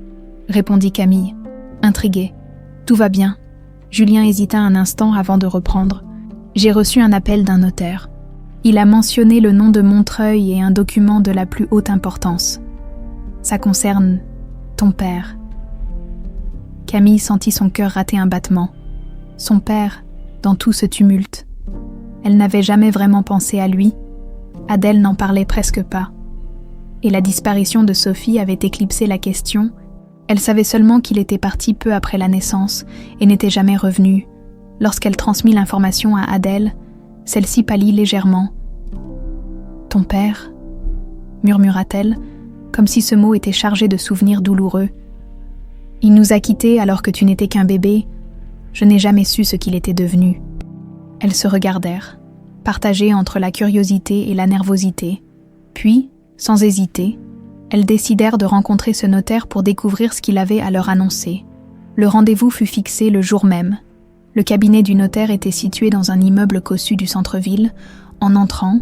répondit Camille, intriguée. « Tout va bien. » Julien hésita un instant avant de reprendre. « J'ai reçu un appel d'un notaire. Il a mentionné le nom de Montreuil et un document de la plus haute importance. Ça concerne ton père. » Camille sentit son cœur rater un battement. Son père, dans tout ce tumulte. Elle n'avait jamais vraiment pensé à lui. Adèle n'en parlait presque pas. Et la disparition de Sophie avait éclipsé la question. Elle savait seulement qu'il était parti peu après la naissance et n'était jamais revenu. Lorsqu'elle transmit l'information à Adèle, celle-ci pâlit légèrement. « Ton père ?» murmura-t-elle, comme si ce mot était chargé de souvenirs douloureux. « Il nous a quittés alors que tu n'étais qu'un bébé. Je n'ai jamais su ce qu'il était devenu. » Elles se regardèrent, partagées entre la curiosité et la nervosité. Puis, sans hésiter, elles décidèrent de rencontrer ce notaire pour découvrir ce qu'il avait à leur annoncer. Le rendez-vous fut fixé le jour même. Le cabinet du notaire était situé dans un immeuble cossu du centre-ville. En entrant,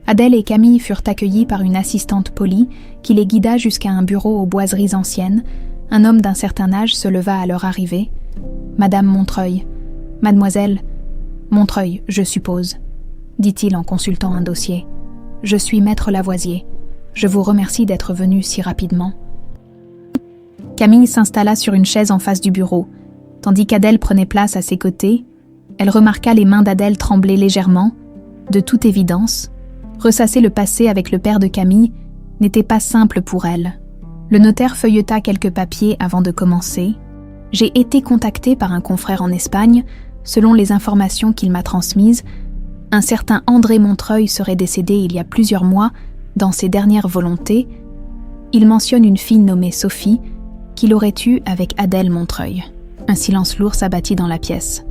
Adèle et Camille furent accueillies par une assistante polie qui les guida jusqu'à un bureau aux boiseries anciennes. Un homme d'un certain âge se leva à leur arrivée. « Madame Montreuil, mademoiselle Montreuil, je suppose, » dit-il en consultant un dossier. « Je suis maître Lavoisier. Je vous remercie d'être venu si rapidement. » Camille s'installa sur une chaise en face du bureau. Tandis qu'Adèle prenait place à ses côtés, elle remarqua les mains d'Adèle trembler légèrement. De toute évidence, ressasser le passé avec le père de Camille n'était pas simple pour elle. Le notaire feuilleta quelques papiers avant de commencer. « J'ai été contacté par un confrère en Espagne. Selon les informations qu'il m'a transmises, un certain André Montreuil serait décédé il y a plusieurs mois. Dans ses dernières volontés, il mentionne une fille nommée Sophie qu'il aurait eue avec Adèle Montreuil. » Un silence lourd s'abattit dans la pièce.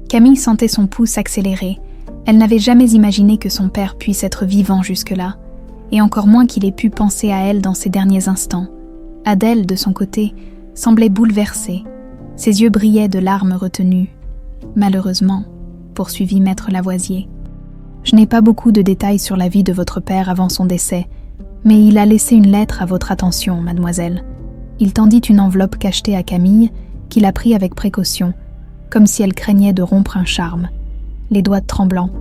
Camille sentait son pouls s'accélérer. Elle n'avait jamais imaginé que son père puisse être vivant jusque-là, et encore moins qu'il ait pu penser à elle dans ces derniers instants. Adèle, de son côté, semblait bouleversée. Ses yeux brillaient de larmes retenues. « Malheureusement, » poursuivit maître Lavoisier, « je n'ai pas beaucoup de détails sur la vie de votre père avant son décès, mais il a laissé une lettre à votre attention, mademoiselle. » Il tendit une enveloppe cachetée à Camille, qui la prit avec précaution, comme si elle craignait de rompre un charme. Les doigts tremblants,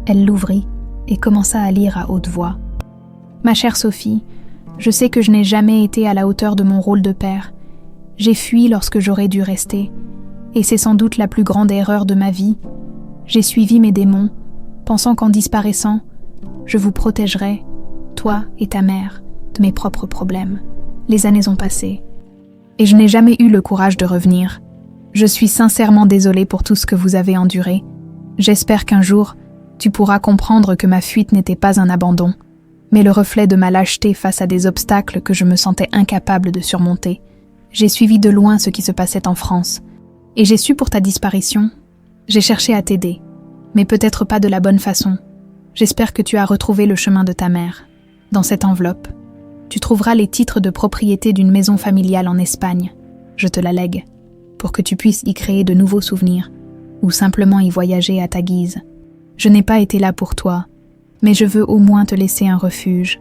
elle l'ouvrit et commença à lire à haute voix. « Ma chère Sophie, je sais que je n'ai jamais été à la hauteur de mon rôle de père. J'ai fui lorsque j'aurais dû rester, et c'est sans doute la plus grande erreur de ma vie. J'ai suivi mes démons, pensant qu'en disparaissant, je vous protégerais, toi et ta mère, de mes propres problèmes. Les années ont passé, et je n'ai jamais eu le courage de revenir. Je suis sincèrement désolée pour tout ce que vous avez enduré. J'espère qu'un jour, tu pourras comprendre que ma fuite n'était pas un abandon, mais le reflet de ma lâcheté face à des obstacles que je me sentais incapable de surmonter. J'ai suivi de loin ce qui se passait en France, et j'ai su pour ta disparition. J'ai cherché à t'aider, mais peut-être pas de la bonne façon. J'espère que tu as retrouvé le chemin de ta mère. Dans cette enveloppe, tu trouveras les titres de propriété d'une maison familiale en Espagne. Je te la lègue, pour que tu puisses y créer de nouveaux souvenirs, ou simplement y voyager à ta guise. Je n'ai pas été là pour toi, mais je veux au moins te laisser un refuge,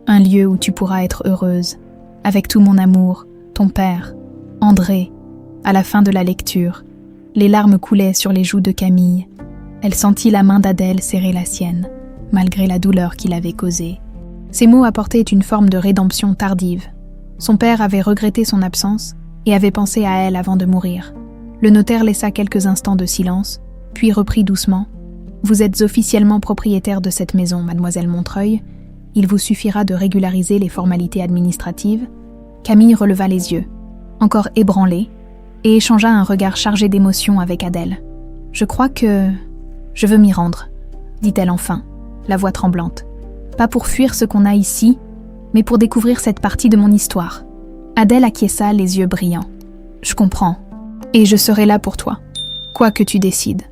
un lieu où tu pourras être heureuse, avec tout mon amour, ton père, André. » À la fin de la lecture, les larmes coulaient sur les joues de Camille. Elle sentit la main d'Adèle serrer la sienne, malgré la douleur qu'il avait causée. Ces mots apportaient une forme de rédemption tardive. Son père avait regretté son absence et avait pensé à elle avant de mourir. Le notaire laissa quelques instants de silence, puis reprit doucement. « Vous êtes officiellement propriétaire de cette maison, mademoiselle Montreuil. Il vous suffira de régulariser les formalités administratives. » Camille releva les yeux, encore ébranlée, et échangea un regard chargé d'émotion avec Adèle. « Je crois que je veux m'y rendre, » dit-elle enfin, la voix tremblante. « Pas pour fuir ce qu'on a ici, mais pour découvrir cette partie de mon histoire. » Adèle acquiesça, les yeux brillants. « Je comprends, et je serai là pour toi, quoi que tu décides. »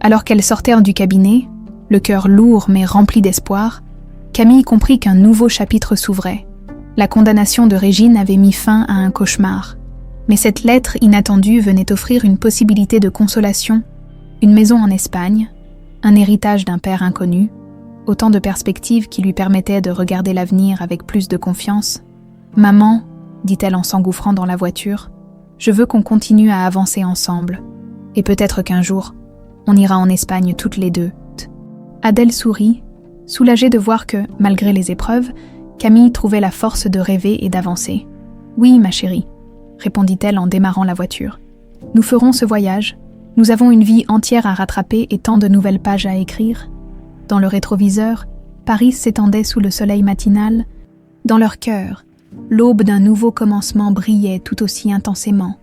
Alors qu'elle sortait du cabinet, le cœur lourd mais rempli d'espoir, Camille comprit qu'un nouveau chapitre s'ouvrait. La condamnation de Régine avait mis fin à un cauchemar. Mais cette lettre inattendue venait offrir une possibilité de consolation, une maison en Espagne, un héritage d'un père inconnu, autant de perspectives qui lui permettaient de regarder l'avenir avec plus de confiance. « Maman, » dit-elle en s'engouffrant dans la voiture, « je veux qu'on continue à avancer ensemble. Et peut-être qu'un jour, on ira en Espagne toutes les deux. » Adèle sourit, soulagée de voir que, malgré les épreuves, Camille trouvait la force de rêver et d'avancer. « Oui, ma chérie, » répondit-elle en démarrant la voiture. « Nous ferons ce voyage. Nous avons une vie entière à rattraper et tant de nouvelles pages à écrire. » Dans le rétroviseur, Paris s'étendait sous le soleil matinal. Dans leur cœur, l'aube d'un nouveau commencement brillait tout aussi intensément.